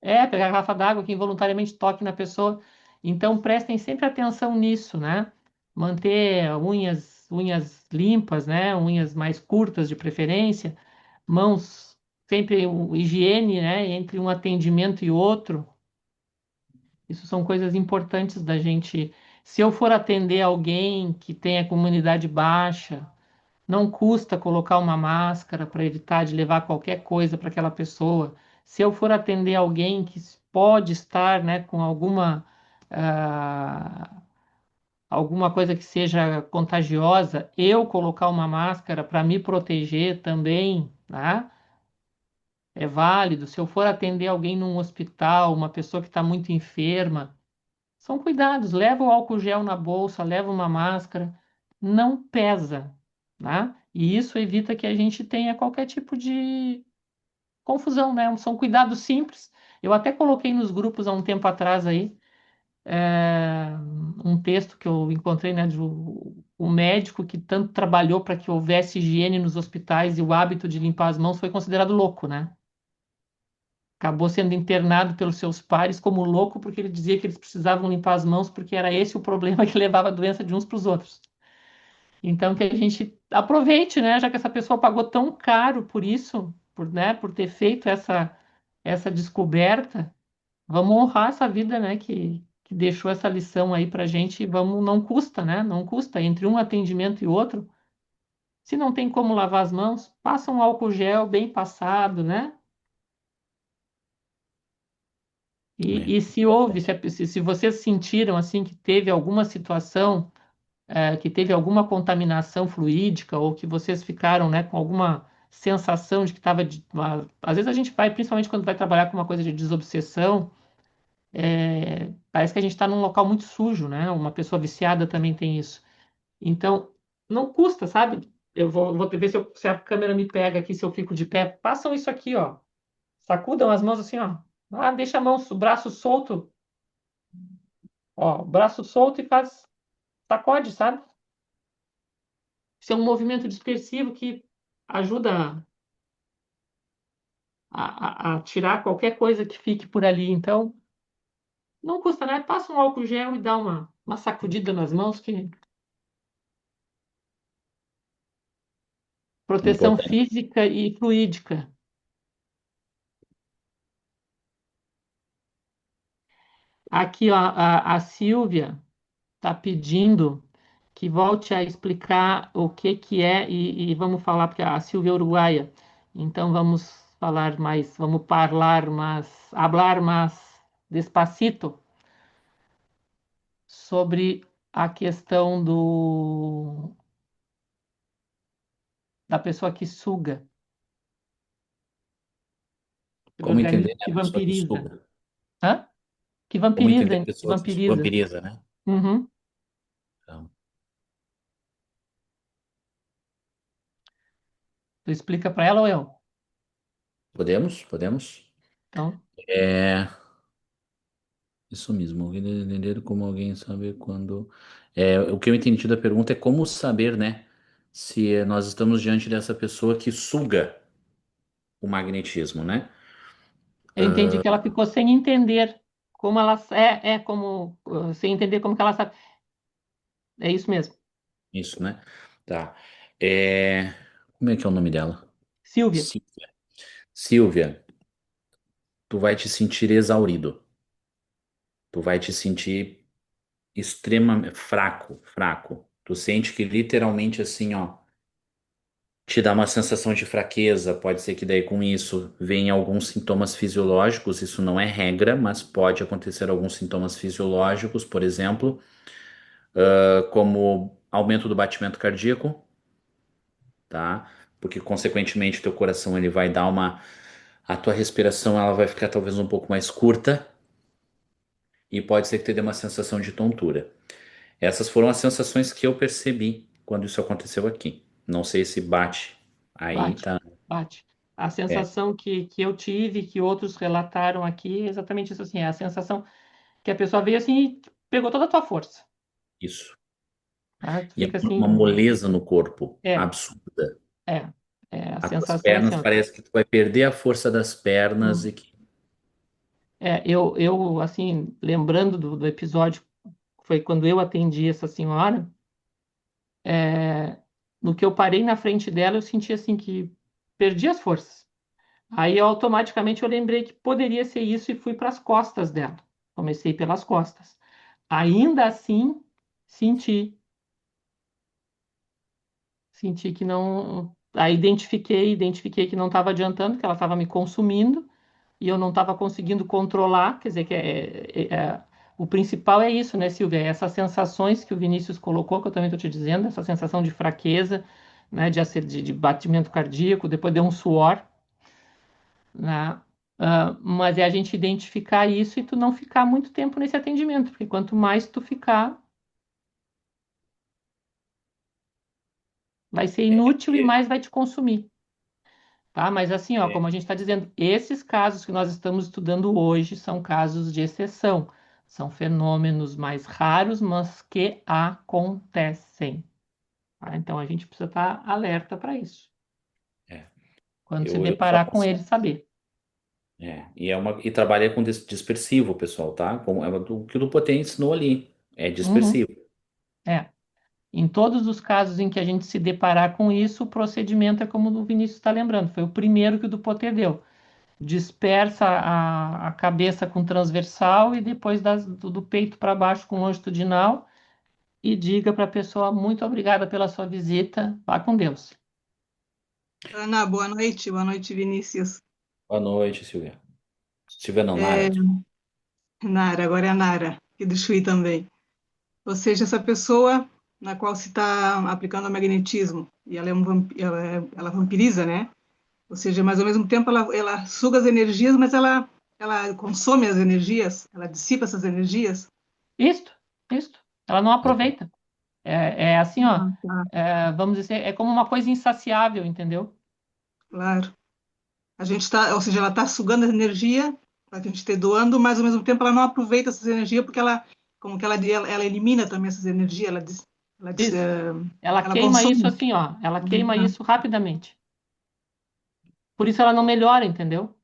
Speaker 1: pegar a garrafa d'água, que involuntariamente toque na pessoa. Então prestem sempre atenção nisso, né? Manter unhas limpas, né? Unhas mais curtas de preferência, mãos sempre higiene, né? Entre um atendimento e outro. Isso são coisas importantes da gente. Se eu for atender alguém que tenha comunidade baixa, não custa colocar uma máscara para evitar de levar qualquer coisa para aquela pessoa. Se eu for atender alguém que pode estar, né, com ah, alguma coisa que seja contagiosa, eu colocar uma máscara para me proteger também, né? É válido. Se eu for atender alguém num hospital, uma pessoa que está muito enferma, são cuidados. Leva o álcool gel na bolsa, leva uma máscara, não pesa, né? E isso evita que a gente tenha qualquer tipo de confusão, né? São cuidados simples. Eu até coloquei nos grupos há um tempo atrás aí, é, um texto que eu encontrei, né, de um médico que tanto trabalhou para que houvesse higiene nos hospitais e o hábito de limpar as mãos foi considerado louco, né? Acabou sendo internado pelos seus pares como louco porque ele dizia que eles precisavam limpar as mãos porque era esse o problema que levava a doença de uns para os outros. Então que a gente aproveite, né, já que essa pessoa pagou tão caro por isso, né, por ter feito essa descoberta, vamos honrar essa vida, né, que deixou essa lição aí para a gente. E vamos, não custa, né? Não custa entre um atendimento e outro. Se não tem como lavar as mãos, passa um álcool gel bem passado, né?
Speaker 2: É,
Speaker 1: E se houve,
Speaker 2: importante.
Speaker 1: se vocês sentiram assim que teve alguma situação, que teve alguma contaminação fluídica ou que vocês ficaram, né, com alguma sensação de que estava, às vezes a gente vai, principalmente quando vai trabalhar com uma coisa de desobsessão, parece que a gente está num local muito sujo, né? Uma pessoa viciada também tem isso. Então, não custa, sabe? Eu vou ver se a câmera me pega aqui, se eu fico de pé. Façam isso aqui, ó. Sacudam as mãos assim, ó. Ah, deixa a mão, o braço solto, ó, braço solto e faz sacode, sabe? Isso é um movimento dispersivo que ajuda a tirar qualquer coisa que fique por ali. Então, não custa nada. Passa um álcool gel e dá uma sacudida nas mãos, que proteção
Speaker 2: Importante.
Speaker 1: física e fluídica. Aqui, ó, a Silvia está pedindo que volte a explicar o que que é e vamos falar, porque a Silvia é uruguaia. Então, vamos hablar mais despacito sobre a questão da pessoa que suga, do
Speaker 2: Como entender,
Speaker 1: organismo
Speaker 2: né,
Speaker 1: que
Speaker 2: a pessoa que
Speaker 1: vampiriza.
Speaker 2: suga?
Speaker 1: Hã? Que
Speaker 2: Como entender
Speaker 1: vampiriza,
Speaker 2: a
Speaker 1: que
Speaker 2: pessoa que
Speaker 1: vampiriza.
Speaker 2: vampiriza, né?
Speaker 1: Uhum.
Speaker 2: Então,
Speaker 1: Tu explica para ela ou eu?
Speaker 2: podemos? Podemos?
Speaker 1: Então,
Speaker 2: É isso mesmo. Entender como alguém sabe quando. O que eu entendi da pergunta é como saber, né, se nós estamos diante dessa pessoa que suga o magnetismo, né?
Speaker 1: eu entendi que ela ficou sem entender como ela sem entender como que ela sabe. É isso mesmo.
Speaker 2: Isso, né? Tá. É, Como é que é o nome dela?
Speaker 1: Silvia,
Speaker 2: Silvia. Silvia, tu vai te sentir exaurido. Tu vai te sentir extremamente fraco, fraco. Tu sente que literalmente assim, ó, te dá uma sensação de fraqueza. Pode ser que daí com isso venham alguns sintomas fisiológicos. Isso não é regra, mas pode acontecer alguns sintomas fisiológicos, por exemplo, como aumento do batimento cardíaco, tá? Porque consequentemente o teu coração ele vai dar a tua respiração ela vai ficar talvez um pouco mais curta e pode ser que te dê uma sensação de tontura. Essas foram as sensações que eu percebi quando isso aconteceu aqui. Não sei se bate aí,
Speaker 1: bate,
Speaker 2: tá?
Speaker 1: bate. A
Speaker 2: É,
Speaker 1: sensação que eu tive, que outros relataram aqui, é exatamente isso assim, é a sensação que a pessoa veio assim e pegou toda a tua força,
Speaker 2: isso.
Speaker 1: tá? Tu
Speaker 2: E é
Speaker 1: fica
Speaker 2: uma
Speaker 1: assim,
Speaker 2: moleza no corpo
Speaker 1: é,
Speaker 2: absurda.
Speaker 1: é, a
Speaker 2: As tuas
Speaker 1: sensação é assim,
Speaker 2: pernas
Speaker 1: ó,
Speaker 2: parece que tu vai perder a força das pernas
Speaker 1: hum,
Speaker 2: e que
Speaker 1: eu assim, lembrando do episódio, foi quando eu atendi essa senhora, no que eu parei na frente dela, eu senti assim que perdi as forças. Aí automaticamente eu lembrei que poderia ser isso e fui para as costas dela. Comecei pelas costas. Ainda assim, senti, senti que não. Aí identifiquei que não estava adiantando, que ela estava me consumindo e eu não estava conseguindo controlar. Quer dizer, o principal é isso, né, Silvia? É essas sensações que o Vinícius colocou, que eu também estou te dizendo, essa sensação de fraqueza, né, de batimento cardíaco, depois deu um suor, né? Mas é a gente identificar isso e tu não ficar muito tempo nesse atendimento, porque quanto mais tu ficar, vai ser inútil e
Speaker 2: é,
Speaker 1: mais vai te consumir, tá? Mas assim, ó,
Speaker 2: é,
Speaker 1: como a gente está dizendo, esses casos que nós estamos estudando hoje são casos de exceção, são fenômenos mais raros, mas que acontecem, tá? Então a gente precisa estar alerta para isso.
Speaker 2: é.
Speaker 1: Quando se
Speaker 2: Eu só
Speaker 1: deparar com
Speaker 2: posso.
Speaker 1: ele, saber.
Speaker 2: E trabalha com dispersivo, pessoal, tá? Como é o que o Dupotê ensinou ali. É
Speaker 1: Uhum,
Speaker 2: dispersivo.
Speaker 1: é. Em todos os casos em que a gente se deparar com isso, o procedimento é como o Vinícius está lembrando, foi o primeiro que o Dupotê deu. Dispersa a cabeça com transversal e depois do peito para baixo com longitudinal e diga para a pessoa muito obrigada pela sua visita, vá com Deus.
Speaker 5: Ana, boa noite. Boa noite, Vinícius.
Speaker 2: Boa noite, Silvia. Silvia não, Nara.
Speaker 5: É, Nara, agora é a Nara, aqui do Chuí também. Ou seja, essa pessoa na qual se está aplicando o magnetismo, e ela, ela vampiriza, né? Ou seja, mas ao mesmo tempo ela suga as energias, mas ela consome as energias, ela dissipa essas energias.
Speaker 1: Isto, isto. Ela não aproveita. É assim, ó,
Speaker 5: Ah, tá,
Speaker 1: vamos dizer, é como uma coisa insaciável, entendeu?
Speaker 5: claro. A gente está, ou seja, ela está sugando a energia para a gente ter doando, mas ao mesmo tempo ela não aproveita essas energias porque ela, como que ela elimina também essas energias, ela,
Speaker 1: Isso. Ela
Speaker 5: ela
Speaker 1: queima isso
Speaker 5: consome.
Speaker 1: assim, ó. Ela queima isso rapidamente. Por isso ela não melhora, entendeu?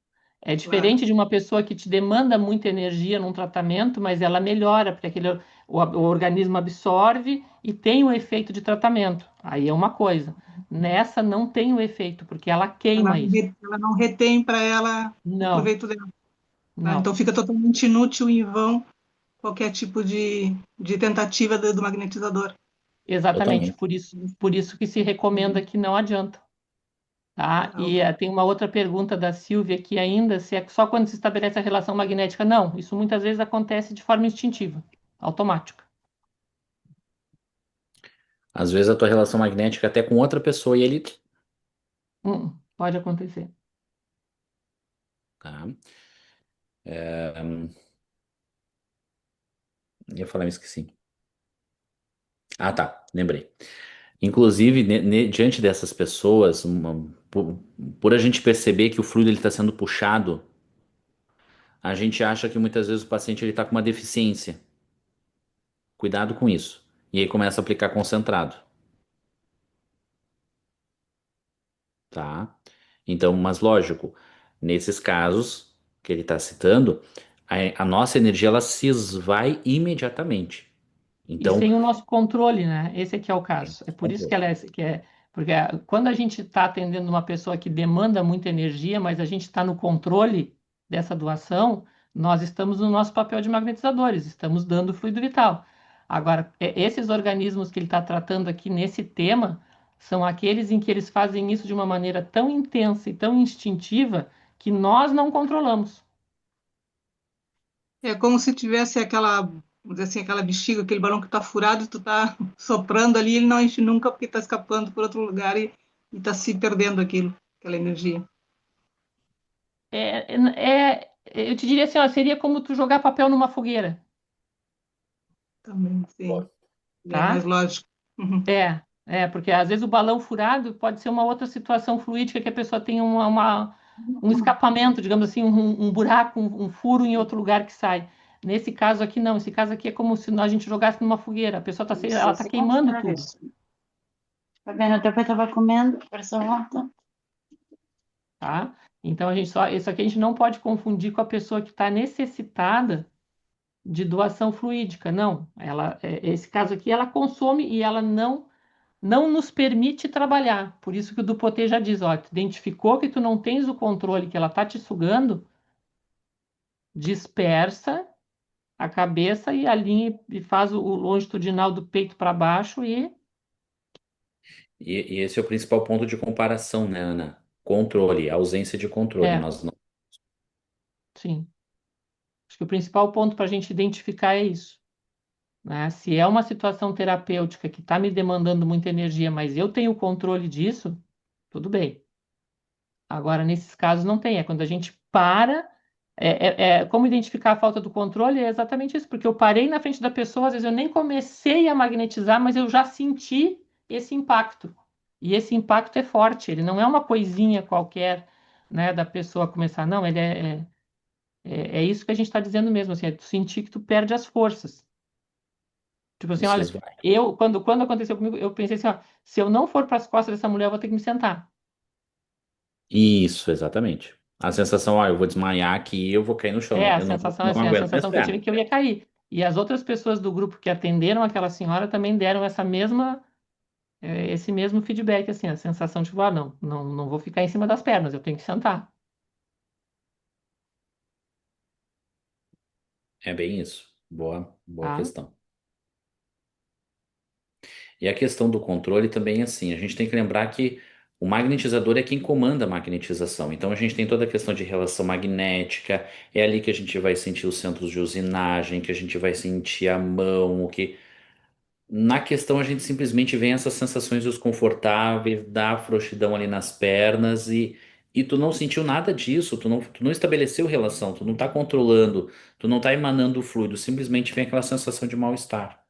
Speaker 1: É
Speaker 5: Claro.
Speaker 1: diferente de uma pessoa que te demanda muita energia num tratamento, mas ela melhora, porque o organismo absorve e tem o efeito de tratamento. Aí é uma coisa. Nessa não tem o efeito, porque ela queima isso.
Speaker 5: Ela não retém para ela o
Speaker 1: Não,
Speaker 5: proveito dela. Tá?
Speaker 1: não.
Speaker 5: Então fica totalmente inútil e em vão qualquer tipo de tentativa do magnetizador.
Speaker 1: Exatamente.
Speaker 2: Totalmente.
Speaker 1: Por isso que se recomenda que não adianta. Tá?
Speaker 5: Ah,
Speaker 1: E
Speaker 5: ok.
Speaker 1: tem uma outra pergunta da Silvia aqui ainda, se é só quando se estabelece a relação magnética. Não, isso muitas vezes acontece de forma instintiva, automática.
Speaker 2: Às vezes a tua relação magnética até com outra pessoa e ele.
Speaker 1: Pode acontecer.
Speaker 2: Tá? Ia falar, me esqueci. Ah, tá. Lembrei. Inclusive, diante dessas pessoas, por a gente perceber que o fluido está sendo puxado, a gente acha que muitas vezes o paciente está com uma deficiência. Cuidado com isso. E aí começa a aplicar concentrado, tá? Então, mas lógico, nesses casos que ele está citando, a nossa energia ela se esvai imediatamente.
Speaker 1: E
Speaker 2: Então,
Speaker 1: sem o nosso controle, né? Esse aqui é o
Speaker 2: tem
Speaker 1: caso. É
Speaker 2: esse
Speaker 1: por isso que
Speaker 2: controle.
Speaker 1: ela porque quando a gente está atendendo uma pessoa que demanda muita energia, mas a gente está no controle dessa doação, nós estamos no nosso papel de magnetizadores, estamos dando fluido vital. Agora, esses organismos que ele está tratando aqui nesse tema são aqueles em que eles fazem isso de uma maneira tão intensa e tão instintiva que nós não controlamos.
Speaker 5: É como se tivesse aquela, vamos dizer assim, aquela bexiga, aquele balão que está furado e tu está soprando ali, ele não enche nunca porque está escapando por outro lugar e está se perdendo aquela energia.
Speaker 1: Eu te diria assim, ó, seria como tu jogar papel numa fogueira,
Speaker 5: Também, sim.
Speaker 2: Boa.
Speaker 5: É mais
Speaker 1: tá?
Speaker 5: lógico. Uhum.
Speaker 1: É. Porque às vezes o balão furado pode ser uma outra situação fluídica que a pessoa tem um escapamento, digamos assim, um buraco, um furo em outro lugar que sai. Nesse caso aqui, não. Esse caso aqui é como se a gente jogasse numa fogueira. A pessoa ela está queimando tudo,
Speaker 7: Va bene, dopo estava comendo, verso volta.
Speaker 1: tá? Então, isso aqui a gente não pode confundir com a pessoa que está necessitada de doação fluídica. Não. Esse caso aqui, ela consome e ela não nos permite trabalhar. Por isso que o Dupotet já diz, ó, tu identificou que tu não tens o controle, que ela tá te sugando, dispersa a cabeça e alinha e faz o longitudinal do peito para baixo e
Speaker 2: E esse é o principal ponto de comparação, né, Ana? Controle, ausência de controle.
Speaker 1: é,
Speaker 2: Nós não.
Speaker 1: sim. Acho que o principal ponto para a gente identificar é isso, né? Se é uma situação terapêutica que está me demandando muita energia, mas eu tenho o controle disso, tudo bem. Agora, nesses casos, não tem. É quando a gente para. Como identificar a falta do controle? É exatamente isso, porque eu parei na frente da pessoa, às vezes eu nem comecei a magnetizar, mas eu já senti esse impacto. E esse impacto é forte, ele não é uma coisinha qualquer, né, da pessoa começar. Não, é isso que a gente está dizendo mesmo, assim, é tu sentir que tu perde as forças. Tipo assim,
Speaker 2: Isso
Speaker 1: olha,
Speaker 2: esvai.
Speaker 1: quando aconteceu comigo, eu pensei assim, ó, se eu não for para as costas dessa mulher, eu vou ter que me sentar.
Speaker 2: Isso, exatamente. A sensação, eu vou desmaiar aqui e eu vou cair no chão.
Speaker 1: A
Speaker 2: Eu não,
Speaker 1: sensação é
Speaker 2: não
Speaker 1: assim, a
Speaker 2: aguento minhas
Speaker 1: sensação que eu tive é
Speaker 2: pernas.
Speaker 1: que eu ia cair. E as outras pessoas do grupo que atenderam aquela senhora também deram esse mesmo feedback, assim, a sensação de, não vou ficar em cima das pernas, eu tenho que sentar,
Speaker 2: É bem isso. Boa, boa
Speaker 1: tá?
Speaker 2: questão. E a questão do controle também é assim, a gente tem que lembrar que o magnetizador é quem comanda a magnetização. Então a gente tem toda a questão de relação magnética, é ali que a gente vai sentir os centros de usinagem, que a gente vai sentir a mão, o que na questão a gente simplesmente vem essas sensações desconfortáveis, dá frouxidão ali nas pernas e tu não sentiu nada disso, tu não estabeleceu relação, tu não tá controlando, tu não tá emanando o fluido, simplesmente vem aquela sensação de mal-estar.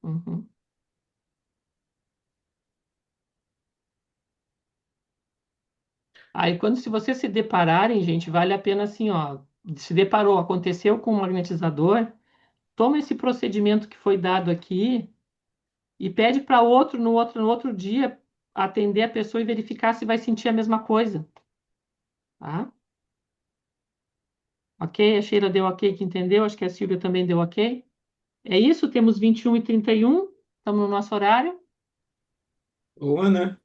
Speaker 1: Uhum. Aí, se vocês se depararem, gente, vale a pena assim, ó, se deparou, aconteceu com o magnetizador, toma esse procedimento que foi dado aqui e pede para no outro dia, atender a pessoa e verificar se vai sentir a mesma coisa, tá? Ok? A Sheila deu ok que entendeu, acho que a Silvia também deu ok. É isso, temos 21h31, estamos no nosso horário.
Speaker 6: Ô, Ana,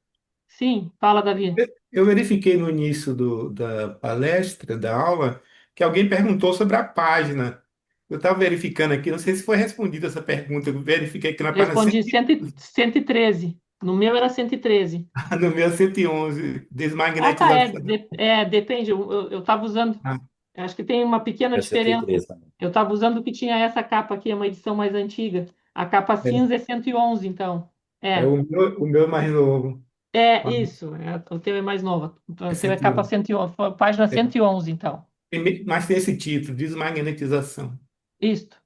Speaker 1: Sim, fala, Davi.
Speaker 6: eu verifiquei no início da palestra, da aula, que alguém perguntou sobre a página. Eu estava verificando aqui, não sei se foi respondida essa pergunta, eu verifiquei que na página
Speaker 1: Respondi 113. No meu era 113.
Speaker 6: no meu 111,
Speaker 1: Ah, tá,
Speaker 6: desmagnetização.
Speaker 1: depende. Eu estava usando,
Speaker 6: Ah,
Speaker 1: acho que tem uma pequena
Speaker 2: É
Speaker 1: diferença.
Speaker 2: 103 também.
Speaker 1: Eu estava usando o que tinha essa capa aqui, é uma edição mais antiga. A capa
Speaker 6: é,
Speaker 1: cinza é 111, então.
Speaker 6: é
Speaker 1: É,
Speaker 6: o meu mais novo.
Speaker 1: isso. O teu é mais novo. Então,
Speaker 6: É
Speaker 1: o teu é capa
Speaker 6: 111.
Speaker 1: 111, página
Speaker 6: É,
Speaker 1: 111, então.
Speaker 6: mas tem esse título, desmagnetização.
Speaker 1: Isto.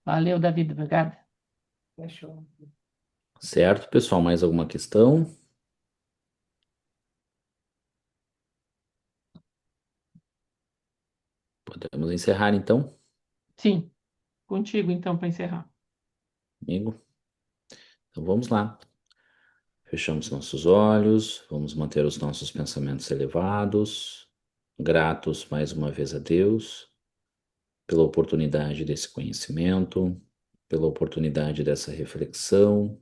Speaker 1: Valeu, Davi, obrigado.
Speaker 6: Fechou.
Speaker 2: Certo, pessoal, mais alguma questão? Podemos encerrar então,
Speaker 1: Sim, contigo, então, para encerrar.
Speaker 2: amigo? Então vamos lá. Fechamos nossos olhos, vamos manter os nossos pensamentos elevados, gratos mais uma vez a Deus pela oportunidade desse conhecimento, pela oportunidade dessa reflexão,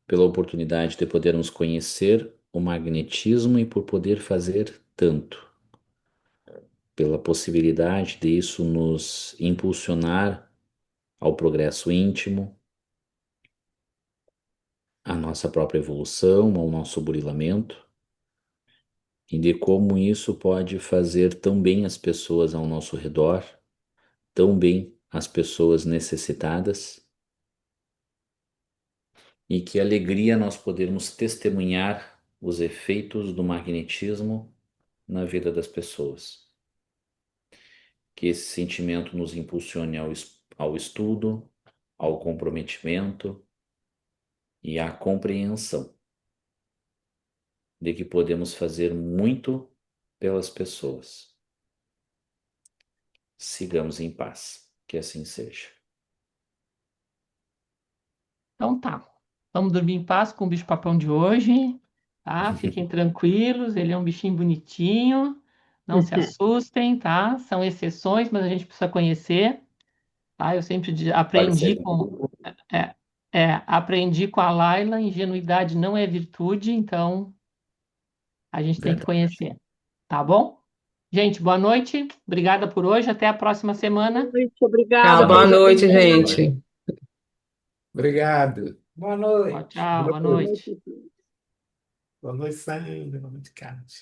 Speaker 2: pela oportunidade de podermos conhecer o magnetismo e por poder fazer tanto, pela possibilidade de isso nos impulsionar ao progresso íntimo, à nossa própria evolução, ao nosso burilamento, e de como isso pode fazer tão bem as pessoas ao nosso redor, tão bem as pessoas necessitadas, e que alegria nós podermos testemunhar os efeitos do magnetismo na vida das pessoas. Que esse sentimento nos impulsione ao estudo, ao comprometimento e à compreensão de que podemos fazer muito pelas pessoas. Sigamos em paz, que assim seja.
Speaker 1: Então tá. Vamos dormir em paz com o bicho-papão de hoje, tá? Fiquem tranquilos, ele é um bichinho bonitinho, não se assustem, tá? São exceções, mas a gente precisa conhecer, tá? Eu sempre
Speaker 2: Pode ser.
Speaker 1: aprendi com a Laila, ingenuidade não é virtude, então a gente tem que
Speaker 6: Verdade.
Speaker 1: conhecer, tá bom? Gente, boa noite, obrigada por hoje, até a próxima semana.
Speaker 8: Muito obrigada.
Speaker 2: Boa
Speaker 8: Beijo a
Speaker 2: noite.
Speaker 8: todos.
Speaker 3: gente.
Speaker 6: Obrigado. Boa
Speaker 1: Tchau,
Speaker 6: noite.
Speaker 1: tchau, boa
Speaker 6: Boa noite.
Speaker 1: noite.
Speaker 6: Boa noite, Sandra. Boa noite, Carlos.